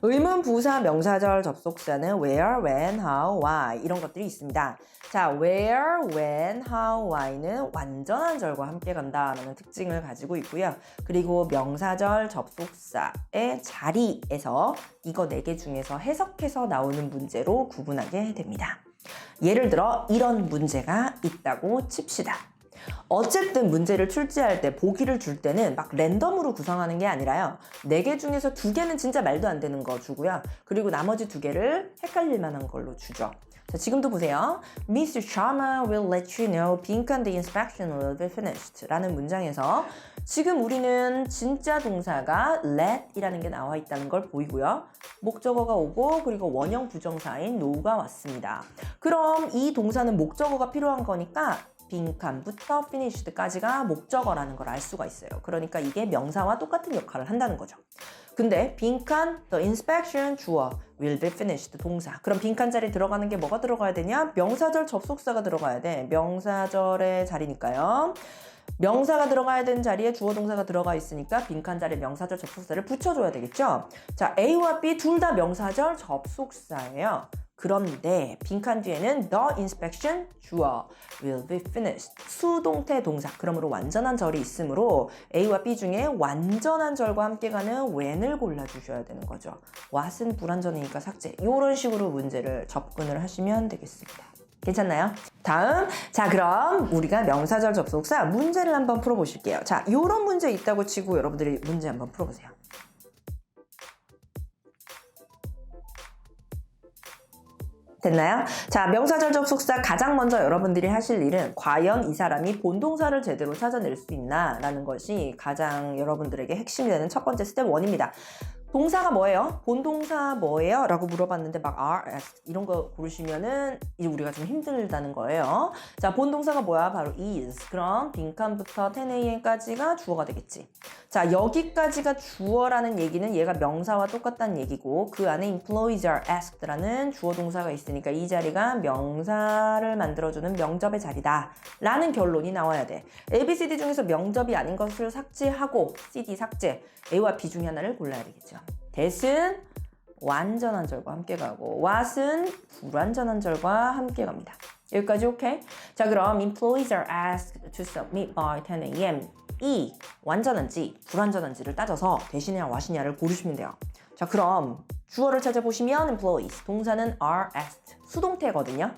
의문, 부사, 명사절, 접속사는 where, when, how, why 이런 것들이 있습니다. 자, where, when, how, why는 완전한 절과 함께 간다라는 특징을 가지고 있고요. 그리고 명사절, 접속사의 자리에서 이거 4개 중에서 해석해서 나오는 문제로 구분하게 됩니다. 예를 들어 이런 문제가 있다고 칩시다. 어쨌든 문제를 출제할 때 보기를 줄 때는 막 랜덤으로 구성하는 게 아니라요. 4개 중에서 2개는 진짜 말도 안 되는 거 주고요. 그리고 나머지 2개를 헷갈릴 만한 걸로 주죠. 자, 지금도 보세요. Mr. Sharma will let you know 빈칸 the inspection will be finished 라는 문장에서 지금 우리는 진짜 동사가 let 이라는 게 나와 있다는 걸 보이고요. 목적어가 오고 그리고 원형 부정사인 now가 왔습니다. 그럼 이 동사는 목적어가 필요한 거니까 빈칸부터 finished까지가 목적어라는 걸 알 수가 있어요. 그러니까 이게 명사와 똑같은 역할을 한다는 거죠. 근데 빈칸, the inspection 주어, will be finished 동사. 그럼 빈칸 자리 들어가는 게 뭐가 들어가야 되냐? 명사절 접속사가 들어가야 돼. 명사절의 자리니까요. 명사가 들어가야 되는 자리에 주어 동사가 들어가 있으니까 빈칸 자리에 명사절 접속사를 붙여줘야 되겠죠? 자, A와 B 둘 다 명사절 접속사예요. 그런데 빈칸 뒤에는 the inspection 주어 will be finished 수동태 동사 그러므로 완전한 절이 있으므로 A와 B 중에 완전한 절과 함께 가는 when을 골라주셔야 되는 거죠. what은 불완전이니까 삭제. 이런 식으로 문제를 접근을 하시면 되겠습니다. 괜찮나요? 다음, 자 그럼 우리가 명사절 접속사 문제를 한번 풀어보실게요. 자, 요런 문제 있다고 치고 여러분들이 문제 한번 풀어보세요. 됐나요? 자, 명사절 접속사 가장 먼저 여러분들이 하실 일은 과연 이 사람이 본동사를 제대로 찾아낼 수 있나 라는 것이 가장 여러분들에게 핵심이 되는 첫 번째 스텝 1입니다. 동사가 뭐예요? 본동사 뭐예요? 라고 물어봤는데 막 are, as 이런 거 고르시면은 이제 우리가 좀 힘들다는 거예요. 자, 본동사가 뭐야? 바로 is. 그럼 빈칸부터 10am까지가 주어가 되겠지. 자, 여기까지가 주어라는 얘기는 얘가 명사와 똑같다는 얘기고 그 안에 employees are asked라는 주어 동사가 있으니까 이 자리가 명사를 만들어주는 명접의 자리다 라는 결론이 나와야 돼. A, B, C, D 중에서 명접이 아닌 것을 삭제하고 C, D 삭제 A와 B 중에 하나를 골라야 되겠죠. that은 완전한 절과 함께 가고 what은 불완전한 절과 함께 갑니다. 여기까지 오케이? 자, 그럼 employees are asked to submit by 10 a.m. 이 완전한지 불완전한지를 따져서 대신이냐 what이냐를 고르시면 돼요. 자, 그럼 주어를 찾아보시면 employees, 동사는 are asked, 수동태거든요.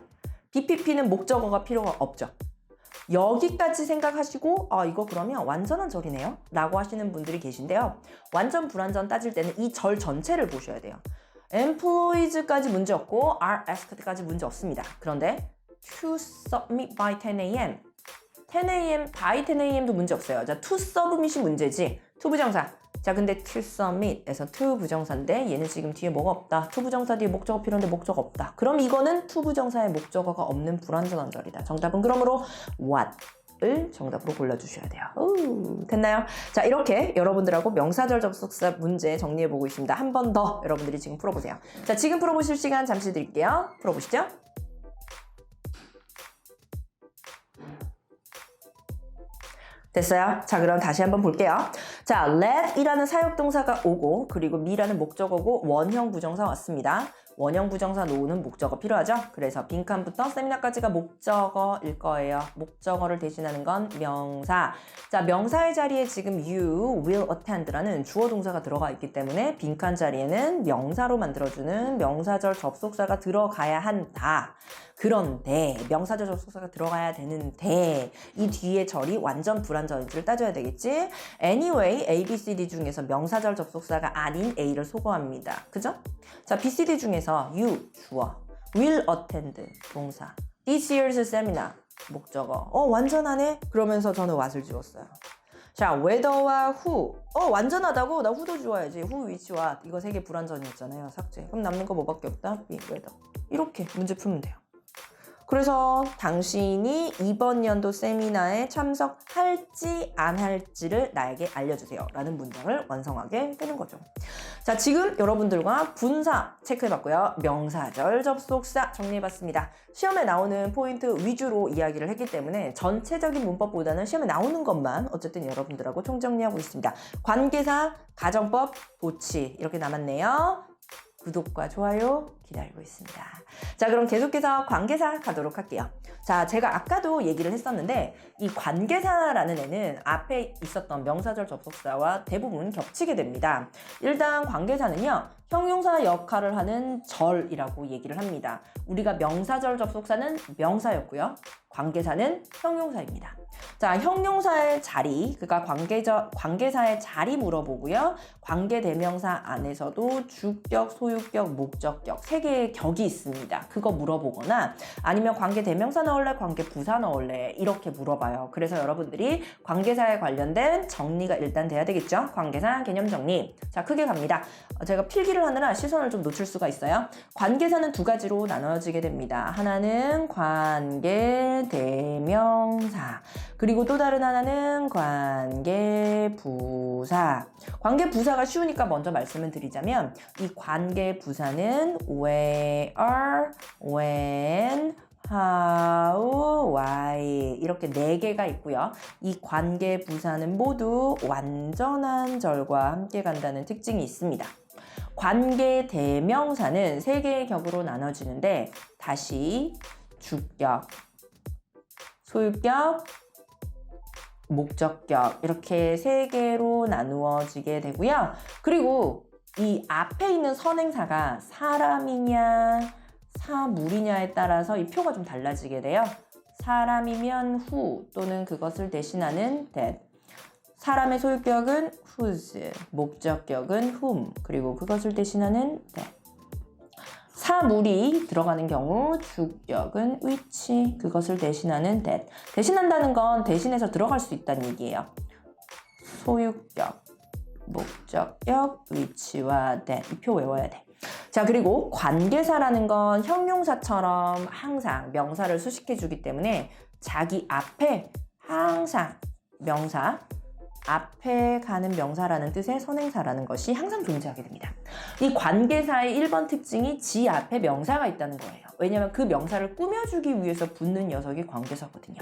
BPP는 목적어가 필요가 없죠. 여기까지 생각하시고 이거 그러면 완전한 절이네요 라고 하시는 분들이 계신데요. 완전 불완전 따질 때는 이 절 전체를 보셔야 돼요. employees까지 문제 없고 are asked까지 문제 없습니다. 그런데 to submit by 10 a.m. 10 a.m. by 10 a.m.도 문제 없어요. 자, to submit이 문제지. to 부정사. 자, 근데 to submit에서 to 부정사인데 얘는 지금 뒤에 뭐가 없다. to 부정사 뒤에 목적어 필요한데 목적어 없다. 그럼 이거는 to 부정사에 목적어가 없는 불완전한 절이다. 정답은 그러므로 what을 정답으로 골라주셔야 돼요. 됐나요? 자, 이렇게 여러분들하고 명사절 접속사 문제 정리해보고 있습니다. 한 번 더 여러분들이 지금 풀어보세요. 자, 지금 풀어보실 시간 잠시 드릴게요. 풀어보시죠. 됐어요? 자, 그럼 다시 한번 볼게요. 자, let이라는 사역동사가 오고 그리고 me라는 목적어고 원형 부정사 왔습니다. 원형 부정사 놓으는 목적어 필요하죠? 그래서 빈칸부터 세미나까지가 목적어일 거예요. 목적어를 대신하는 건 명사. 자, 명사의 자리에 지금 you will attend라는 주어 동사가 들어가 있기 때문에 빈칸 자리에는 명사로 만들어주는 명사절 접속사가 들어가야 한다. 그런데 명사절 접속사가 들어가야 되는데 이 뒤에 절이 완전 불완전인지를 따져야 되겠지? Anyway, A, B, C, D 중에서 명사절 접속사가 아닌 A를 소거합니다. 그죠? 자, B, C, D 중에서 you, 주어, will attend, 동사, this year's seminar, 목적어. 완전하네? 그러면서 저는 what을 지웠어요. 자, whether와 who. 완전하다고? 나 who도 지워야지. who, which, what. 이거 세 개 불완전이었잖아요. 삭제. 그럼 남는 거 뭐밖에 없다? be, whether. 이렇게 문제 풀면 돼요. 그래서 당신이 이번 연도 세미나에 참석할지 안 할지를 나에게 알려주세요 라는 문장을 완성하게 되는 거죠. 자, 지금 여러분들과 분사 체크해봤고요. 명사절 접속사 정리해봤습니다. 시험에 나오는 포인트 위주로 이야기를 했기 때문에 전체적인 문법보다는 시험에 나오는 것만 어쨌든 여러분들하고 총정리하고 있습니다. 관계사, 가정법, 도치 이렇게 남았네요. 구독과 좋아요 기다리고 있습니다. 자, 그럼 계속해서 관계사 가도록 할게요. 자, 제가 아까도 얘기를 했었는데 이 관계사라는 애는 앞에 있었던 명사절 접속사와 대부분 겹치게 됩니다. 일단 관계사는요, 형용사 역할을 하는 절이라고 얘기를 합니다. 우리가 명사절 접속사는 명사였고요. 관계사는 형용사입니다. 자, 형용사의 자리, 그러니까 관계사의 자리 물어보고요. 관계대명사 안에서도 주격, 소유격, 목적격 세 개의 격이 있습니다. 그거 물어보거나 아니면 관계대명사 넣을래? 관계부사 넣을래? 이렇게 물어봐요. 그래서 여러분들이 관계사에 관련된 정리가 일단 돼야 되겠죠? 관계사 개념 정리. 자, 크게 갑니다. 제가 필기를 하느라 시선을 좀 놓칠 수가 있어요. 관계사는 두 가지로 나눠지게 됩니다. 하나는 관계대명사, 그리고 또 다른 하나는 관계부사. 관계부사가 쉬우니까 먼저 말씀을 드리자면 이 관계부사는 where, when, how, why 이렇게 4개가 있고요. 이 관계부사는 모두 완전한 절과 함께 간다는 특징이 있습니다. 관계대명사는 3개의 격으로 나눠지는데 다시 주격, 소유격, 목적격 이렇게 3개로 나누어지게 되고요. 그리고 이 앞에 있는 선행사가 사람이냐 사물이냐에 따라서 이 표가 좀 달라지게 돼요. 사람이면 who 또는 그것을 대신하는 that, 사람의 소유격은 whose, 목적격은 whom, 그리고 그것을 대신하는 that. 사물이 들어가는 경우 주격은 which, 그것을 대신하는 that. 대신한다는 건 대신해서 들어갈 수 있다는 얘기예요. 소유격, 목적격, which와 that. 이 표 외워야 돼. 자, 그리고 관계사라는 건 형용사처럼 항상 명사를 수식해 주기 때문에 자기 앞에 항상 명사, 앞에 가는 명사라는 뜻의 선행사라는 것이 항상 존재하게 됩니다. 이 관계사의 1번 특징이 지 앞에 명사가 있다는 거예요. 왜냐하면 그 명사를 꾸며주기 위해서 붙는 녀석이 관계사거든요.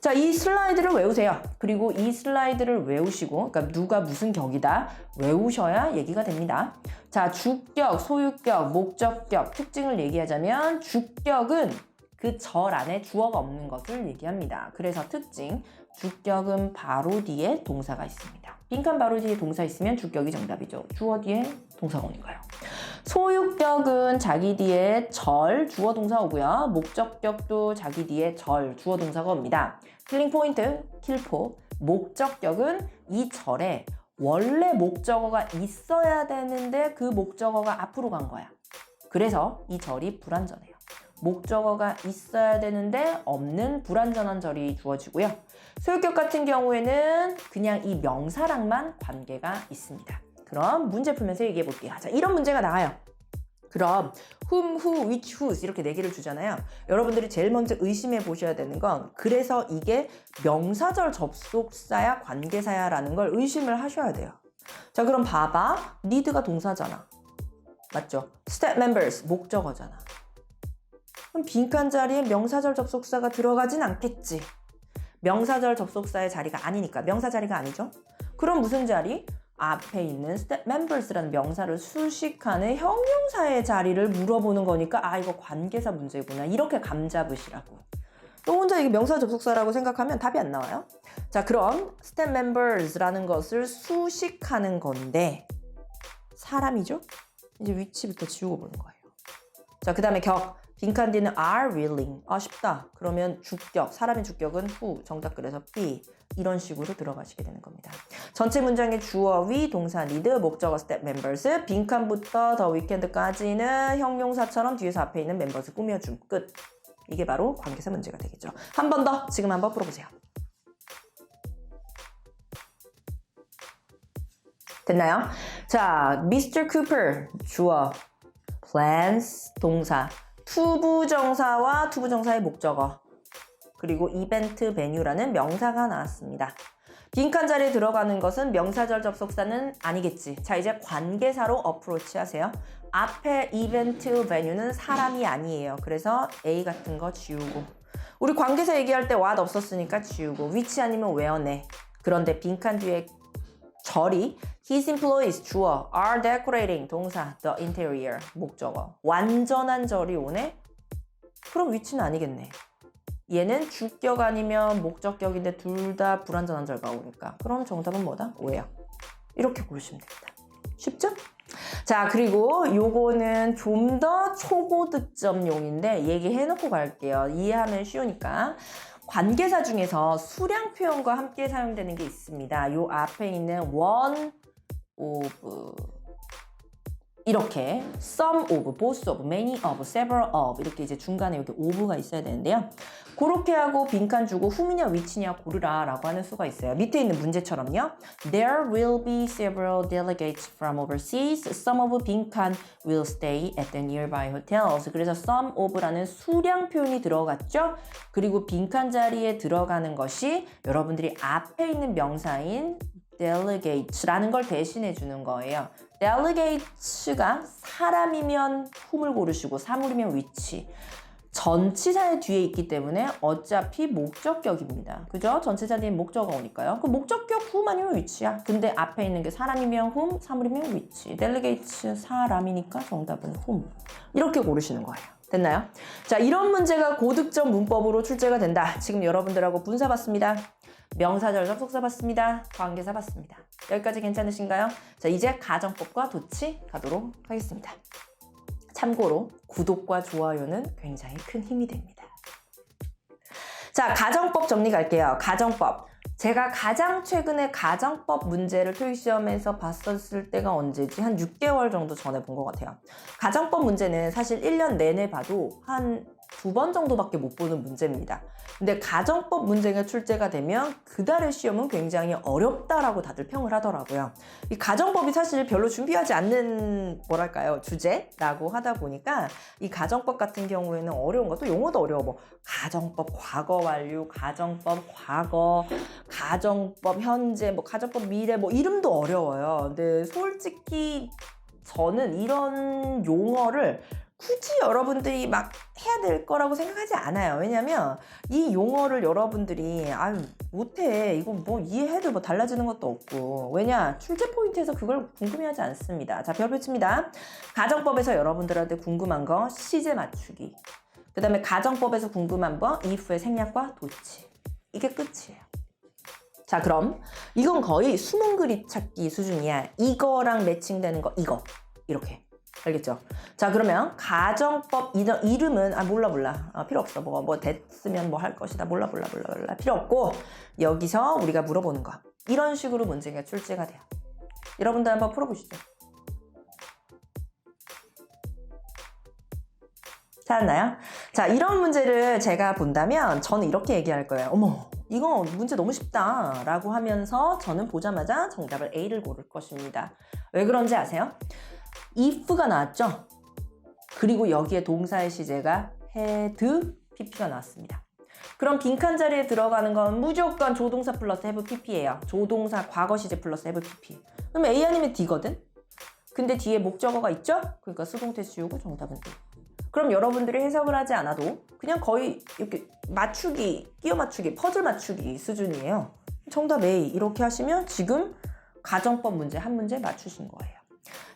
자, 이 슬라이드를 외우세요. 그리고 이 슬라이드를 외우시고, 그러니까 누가 무슨 격이다 외우셔야 얘기가 됩니다. 자, 주격, 소유격, 목적격 특징을 얘기하자면 주격은 그 절 안에 주어가 없는 것을 얘기합니다. 그래서 특징, 주격은 바로 뒤에 동사가 있습니다. 빈칸 바로 뒤에 동사 있으면 주격이 정답이죠. 주어 뒤에 동사가 오니까요. 소유격은 자기 뒤에 절, 주어 동사 오고요. 목적격도 자기 뒤에 절, 주어 동사가 옵니다. 킬링 포인트, 킬포. 목적격은 이 절에 원래 목적어가 있어야 되는데 그 목적어가 앞으로 간 거야. 그래서 이 절이 불완전해요. 목적어가 있어야 되는데 없는 불완전한 절이 주어지고요. 소유격 같은 경우에는 그냥 이 명사랑만 관계가 있습니다. 그럼 문제 풀면서 얘기해 볼게요. 자, 이런 문제가 나와요. 그럼 whom, who, which, whose 이렇게 4개를 주잖아요. 여러분들이 제일 먼저 의심해 보셔야 되는 건 그래서 이게 명사절 접속사야 관계사야 라는 걸 의심을 하셔야 돼요. 자, 그럼 봐봐. need가 동사잖아. 맞죠? step members 목적어잖아. 그럼 빈칸 자리에 명사절 접속사가 들어가진 않겠지. 명사절 접속사의 자리가 아니니까. 명사 자리가 아니죠. 그럼 무슨 자리? 앞에 있는 step members라는 명사를 수식하는 형용사의 자리를 물어보는 거니까 아, 이거 관계사 문제구나. 이렇게 감잡으시라고. 또 혼자 이게 명사 접속사라고 생각하면 답이 안 나와요. 자, 그럼 step members라는 것을 수식하는 건데 사람이죠? 이제 위치부터 지우고 보는 거예요. 자, 그 다음에 격. 빈칸 뒤는 are willing. 아, 쉽다. 그러면 주격, 사람의 주격은 who, 정답 그래서 be. 이런 식으로 들어가시게 되는 겁니다. 전체 문장의 주어, 위, 동사, need, 목적어, step members, 빈칸부터 the weekend까지는 형용사처럼 뒤에서 앞에 있는 members 꾸며줌. 끝. 이게 바로 관계사 문제가 되겠죠. 한 번 더 지금 한번 풀어보세요. 됐나요? 자, Mr. Cooper, 주어, plans, 동사, 투부정사와 투부정사의 목적어, 그리고 이벤트 베뉴라는 명사가 나왔습니다. 빈칸 자리에 들어가는 것은 명사절 접속사는 아니겠지. 자, 이제 관계사로 어프로치 하세요. 앞에 이벤트 베뉴는 사람이 아니에요. 그래서 A 같은 거 지우고, 우리 관계사 얘기할 때 what 없었으니까 지우고, which 아니면 where네. 그런데 빈칸 뒤에 절이 his employees 주어, are decorating 동사, the interior 목적어. 완전한 절이 오네? 그럼 which는 아니겠네. 얘는 주격 아니면 목적격인데 둘 다 불완전한 절가 오니까. 그럼 정답은 뭐다? 오예요. 이렇게 고르시면 됩니다. 쉽죠? 자, 그리고 요거는 좀 더 초고득점용인데 얘기해놓고 갈게요. 이해하면 쉬우니까. 관계사 중에서 수량 표현과 함께 사용되는 게 있습니다. 요 앞에 있는 one of 이렇게 some of, both of, many of, several of 이렇게 이제 중간에 여기 of가 있어야 되는데요. 그렇게 하고 빈칸 주고 whom이냐 which냐 고르라 라고 하는 수가 있어요. 밑에 있는 문제처럼요. There will be several delegates from overseas. Some of 빈칸 will stay at the nearby hotels. 그래서 some of라는 수량 표현이 들어갔죠. 그리고 빈칸 자리에 들어가는 것이 여러분들이 앞에 있는 명사인 delegates라는 걸 대신해 주는 거예요. delegates가 사람이면 whom을 고르시고 사물이면 which. 전치사의 뒤에 있기 때문에 어차피 목적격입니다. 그죠? 전치사 뒤에 목적어가 오니까요. 그 목적격 whom 아니면 which야. 근데 앞에 있는 게 사람이면 whom, 사물이면 which. delegates 사람이니까 정답은 whom. 이렇게 고르시는 거예요. 됐나요? 자, 이런 문제가 고득점 문법으로 출제가 된다. 지금 여러분들하고 분사 봤습니다. 명사절 접속사 봤습니다. 관계사 봤습니다. 여기까지 괜찮으신가요? 자, 이제 가정법과 도치 가도록 하겠습니다. 참고로 구독과 좋아요는 굉장히 큰 힘이 됩니다. 자, 가정법 정리 갈게요. 가정법. 제가 가장 최근에 가정법 문제를 토익시험에서 봤었을 때가 언제지? 한 6개월 정도 전에 본 것 같아요. 가정법 문제는 사실 1년 내내 봐도 한 2번 정도밖에 못 보는 문제입니다. 근데 가정법 문제가 출제가 되면 그달의 시험은 굉장히 어렵다라고 다들 평을 하더라고요. 이 가정법이 사실 별로 준비하지 않는 뭐랄까요 주제라고 하다 보니까 이 가정법 같은 경우에는 어려운 것도 용어도 어려워. 뭐 가정법 과거 완료, 가정법 과거, 가정법 현재, 뭐 가정법 미래 뭐 이름도 어려워요. 근데 솔직히 저는 이런 용어를 굳이 여러분들이 막 해야 될 거라고 생각하지 않아요. 왜냐면 이 용어를 여러분들이 못해. 이거 뭐 이해해도 뭐 달라지는 것도 없고. 왜냐? 출제 포인트에서 그걸 궁금해하지 않습니다. 자, 별표 칩니다. 가정법에서 여러분들한테 궁금한 거 시제 맞추기. 그 다음에 가정법에서 궁금한 거 if의 생략과 도치. 이게 끝이에요. 자, 그럼 이건 거의 수능 그림 찾기 수준이야. 이거랑 매칭되는 거 이거. 이렇게. 알겠죠? 자, 그러면 가정법 이름은 몰라 필요 없어. 뭐 됐으면 뭐 할 것이다. 몰라 필요 없고 여기서 우리가 물어보는 거 이런 식으로 문제가 출제가 돼요. 여러분들 한번 풀어보시죠. 찾았나요? 자, 이런 문제를 제가 본다면 저는 이렇게 얘기할 거예요. 어머, 이거 문제 너무 쉽다 라고 하면서 저는 보자마자 정답을 A를 고를 것입니다. 왜 그런지 아세요? if가 나왔죠? 그리고 여기에 동사의 시제가 had, pp가 나왔습니다. 그럼 빈칸 자리에 들어가는 건 무조건 조동사 플러스 have pp예요. 조동사 과거 시제 플러스 have pp. 그럼 A 아니면 D거든? 근데 뒤에 목적어가 있죠? 그러니까 수동태 씌우고 정답은 D. 그럼 여러분들이 해석을 하지 않아도 그냥 거의 이렇게 맞추기, 끼워 맞추기, 퍼즐 맞추기 수준이에요. 정답 A 이렇게 하시면 지금 가정법 문제 한 문제 맞추신 거예요.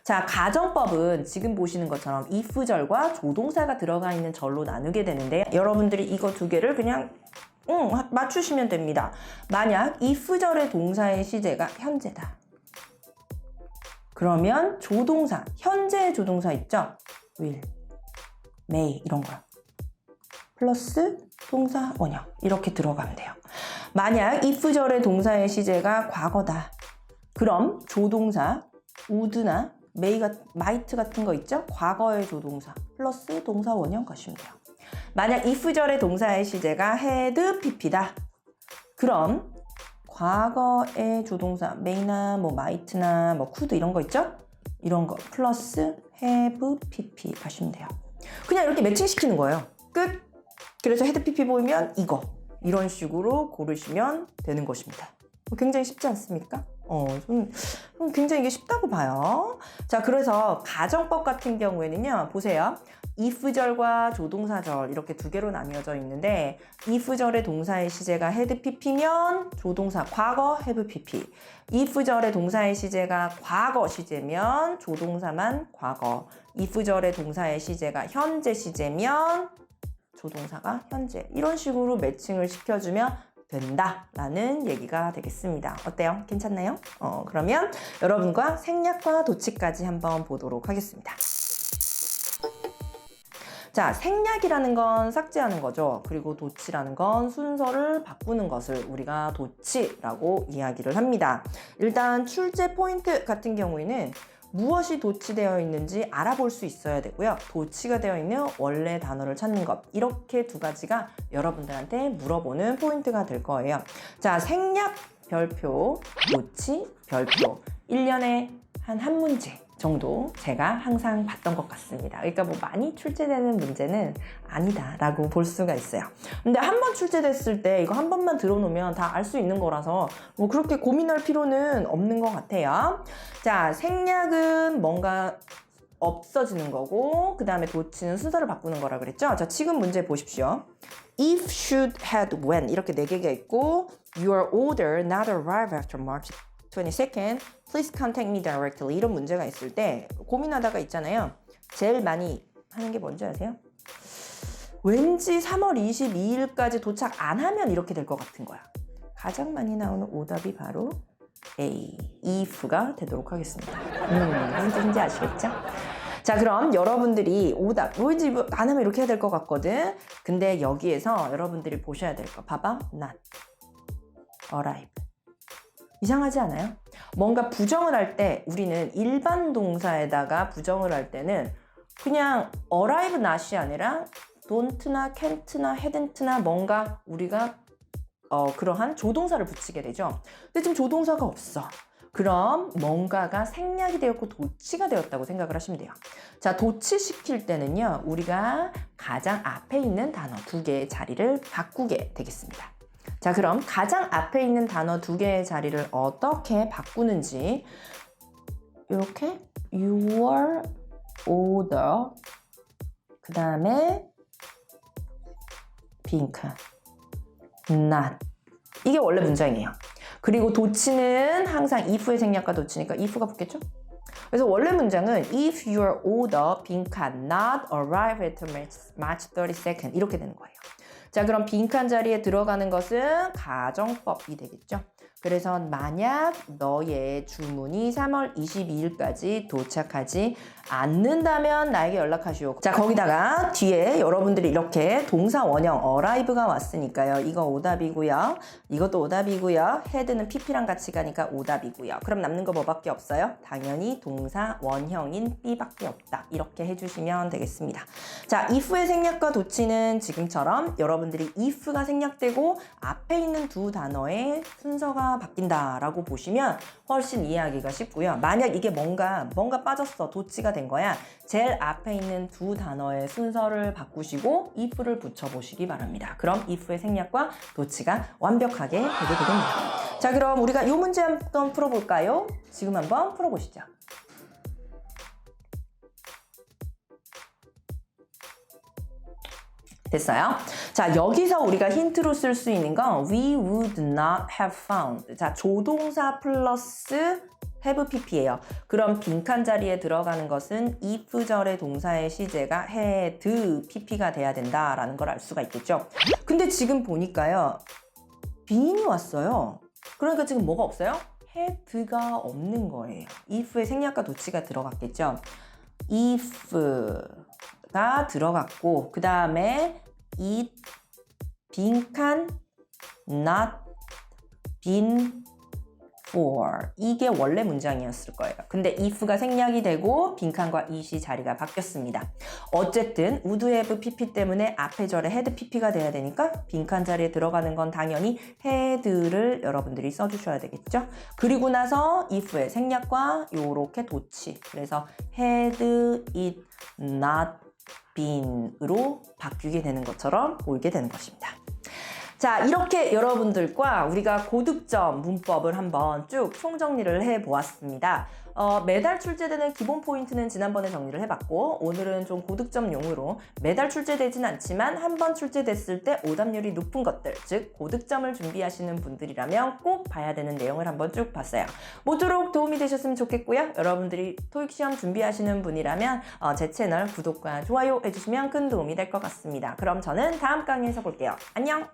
자, 가정법은 지금 보시는 것처럼 if절과 조동사가 들어가 있는 절로 나누게 되는데 여러분들이 이거 두 개를 그냥 맞추시면 됩니다. 만약 if절의 동사의 시제가 현재다. 그러면 조동사, 현재의 조동사 있죠? will, may 이런 거요. 플러스 동사 원형 이렇게 들어가면 돼요. 만약 if절의 동사의 시제가 과거다. 그럼 조동사 would나 might 같은 거 있죠? 과거의 조동사 플러스 동사 원형 가시면 돼요. 만약 if절의 동사의 시제가 had, pp다. 그럼 과거의 조동사 may나 뭐 might나 뭐 could 이런 거 있죠? 이런 거 플러스 have, pp 가시면 돼요. 그냥 이렇게 매칭시키는 거예요. 끝! 그래서 had, pp 보이면 이거 이런 식으로 고르시면 되는 것입니다. 굉장히 쉽지 않습니까? 굉장히 이게 쉽다고 봐요. 자, 그래서 가정법 같은 경우에는요, 보세요. if절과 조동사절 이렇게 두 개로 나뉘어져 있는데 if절의 동사의 시제가 had, pp면 조동사 과거 have, pp. if절의 동사의 시제가 과거 시제면 조동사만 과거. if절의 동사의 시제가 현재 시제면 조동사가 현재. 이런 식으로 매칭을 시켜주면 된다라는 얘기가 되겠습니다. 어때요? 괜찮나요? 그러면 여러분과 생략과 도치까지 한번 보도록 하겠습니다. 자, 생략이라는 건 삭제하는 거죠. 그리고 도치라는 건 순서를 바꾸는 것을 우리가 도치라고 이야기를 합니다. 일단 출제 포인트 같은 경우에는 무엇이 도치되어 있는지 알아볼 수 있어야 되고요. 도치가 되어 있는 원래 단어를 찾는 것. 이렇게 두 가지가 여러분들한테 물어보는 포인트가 될 거예요. 자, 생략 별표, 도치 별표. 1년에 한 문제 정도 제가 항상 봤던 것 같습니다. 그러니까 뭐 많이 출제되는 문제는 아니다라고 볼 수가 있어요. 근데 한 번 출제됐을 때 이거 한 번만 들어놓으면 다 알 수 있는 거라서 뭐 그렇게 고민할 필요는 없는 것 같아요. 자, 생략은 뭔가 없어지는 거고 그 다음에 도치는 순서를 바꾸는 거라 그랬죠. 자, 지금 문제 보십시오. If, should, had, when 이렇게 4개가 있고 Your order not arrive after March 22nd. Please contact me directly. 이런 문제가 있을 때 고민하다가 있잖아요. 제일 많이 하는 게 뭔지 아세요? 왠지 3월 22일까지 도착 안 하면 이렇게 될 것 같은 거야. 가장 많이 나오는 오답이 바로 A, if가 되도록 하겠습니다. 무슨 뜻인지 아시겠죠? 자, 그럼 여러분들이 오답, 왠지 안 하면 이렇게 해야 될 것 같거든. 근데 여기에서 여러분들이 보셔야 될 거 봐봐. not, arrive. 이상하지 않아요? 뭔가 부정을 할 때 우리는 일반 동사에다가 부정을 할 때는 그냥 arrive not이 아니라 don't나 can't나 hadn't나 뭔가 우리가 그러한 조동사를 붙이게 되죠. 근데 지금 조동사가 없어. 그럼 뭔가가 생략이 되었고 도치가 되었다고 생각을 하시면 돼요. 자, 도치시킬 때는요. 우리가 가장 앞에 있는 단어 2개의 자리를 바꾸게 되겠습니다. 자, 그럼 가장 앞에 있는 단어 2개의 자리를 어떻게 바꾸는지 이렇게 your order 그 다음에 빈칸 not 이게 원래 문장이에요. 그리고 도치는 항상 if의 생략과 도치니까 if가 붙겠죠? 그래서 원래 문장은 if your order 빈칸 not arrive at March 32nd 이렇게 되는 거예요. 자, 그럼 빈칸 자리에 들어가는 것은 가정법이 되겠죠. 그래서 만약 너의 주문이 3월 22일까지 도착하지 않는다면 나에게 연락하시오. 자, 거기다가 뒤에 여러분들이 이렇게 동사 원형 arrive가 왔으니까요. 이거 오답이고요. 이것도 오답이고요. head는 pp랑 같이 가니까 오답이고요. 그럼 남는 거 뭐밖에 없어요? 당연히 동사 원형인 b밖에 없다. 이렇게 해주시면 되겠습니다. 자, if의 생략과 도치는 지금처럼 여러분들이 if가 생략되고 앞에 있는 두 단어의 순서가 바뀐다라고 보시면 훨씬 이해하기가 쉽고요. 만약 이게 뭔가 빠졌어. 도치가 된 거야. 제일 앞에 있는 두 단어의 순서를 바꾸시고 if를 붙여보시기 바랍니다. 그럼 if의 생략과 도치가 완벽하게 되게 되겠네요. 자, 그럼 우리가 이 문제 한번 풀어볼까요? 지금 한번 풀어보시죠. 됐어요? 자, 여기서 우리가 힌트로 쓸 수 있는 건 we would not have found. 자, 조동사 플러스 have pp예요. 그럼 빈칸 자리에 들어가는 것은 if절의 동사의 시제가 had pp가 돼야 된다라는 걸 알 수가 있겠죠. 근데 지금 보니까요. being이 왔어요. 그러니까 지금 뭐가 없어요? had가 없는 거예요. if의 생략과 도치가 들어갔겠죠. if가 들어갔고 그 다음에 it 빈칸 not been for 이게 원래 문장이었을 거예요. 근데 if가 생략이 되고 빈칸과 it이 자리가 바뀌었습니다. 어쨌든 would have pp 때문에 앞에 절에 had pp가 돼야 되니까 빈칸 자리에 들어가는 건 당연히 had를 여러분들이 써주셔야 되겠죠. 그리고 나서 if의 생략과 요렇게 도치 그래서 had it not been으로 바뀌게 되는 것처럼 보이게 되는 것입니다. 자, 이렇게 여러분들과 우리가 고득점 문법을 한번 쭉 총정리를 해보았습니다. 매달 출제되는 기본 포인트는 지난번에 정리를 해봤고 오늘은 좀 고득점용으로 매달 출제되진 않지만 한 번 출제됐을 때 오답률이 높은 것들 즉 고득점을 준비하시는 분들이라면 꼭 봐야 되는 내용을 한번 쭉 봤어요. 모쪼록 도움이 되셨으면 좋겠고요. 여러분들이 토익 시험 준비하시는 분이라면 제 채널 구독과 좋아요 해주시면 큰 도움이 될 것 같습니다. 그럼 저는 다음 강의에서 볼게요. 안녕!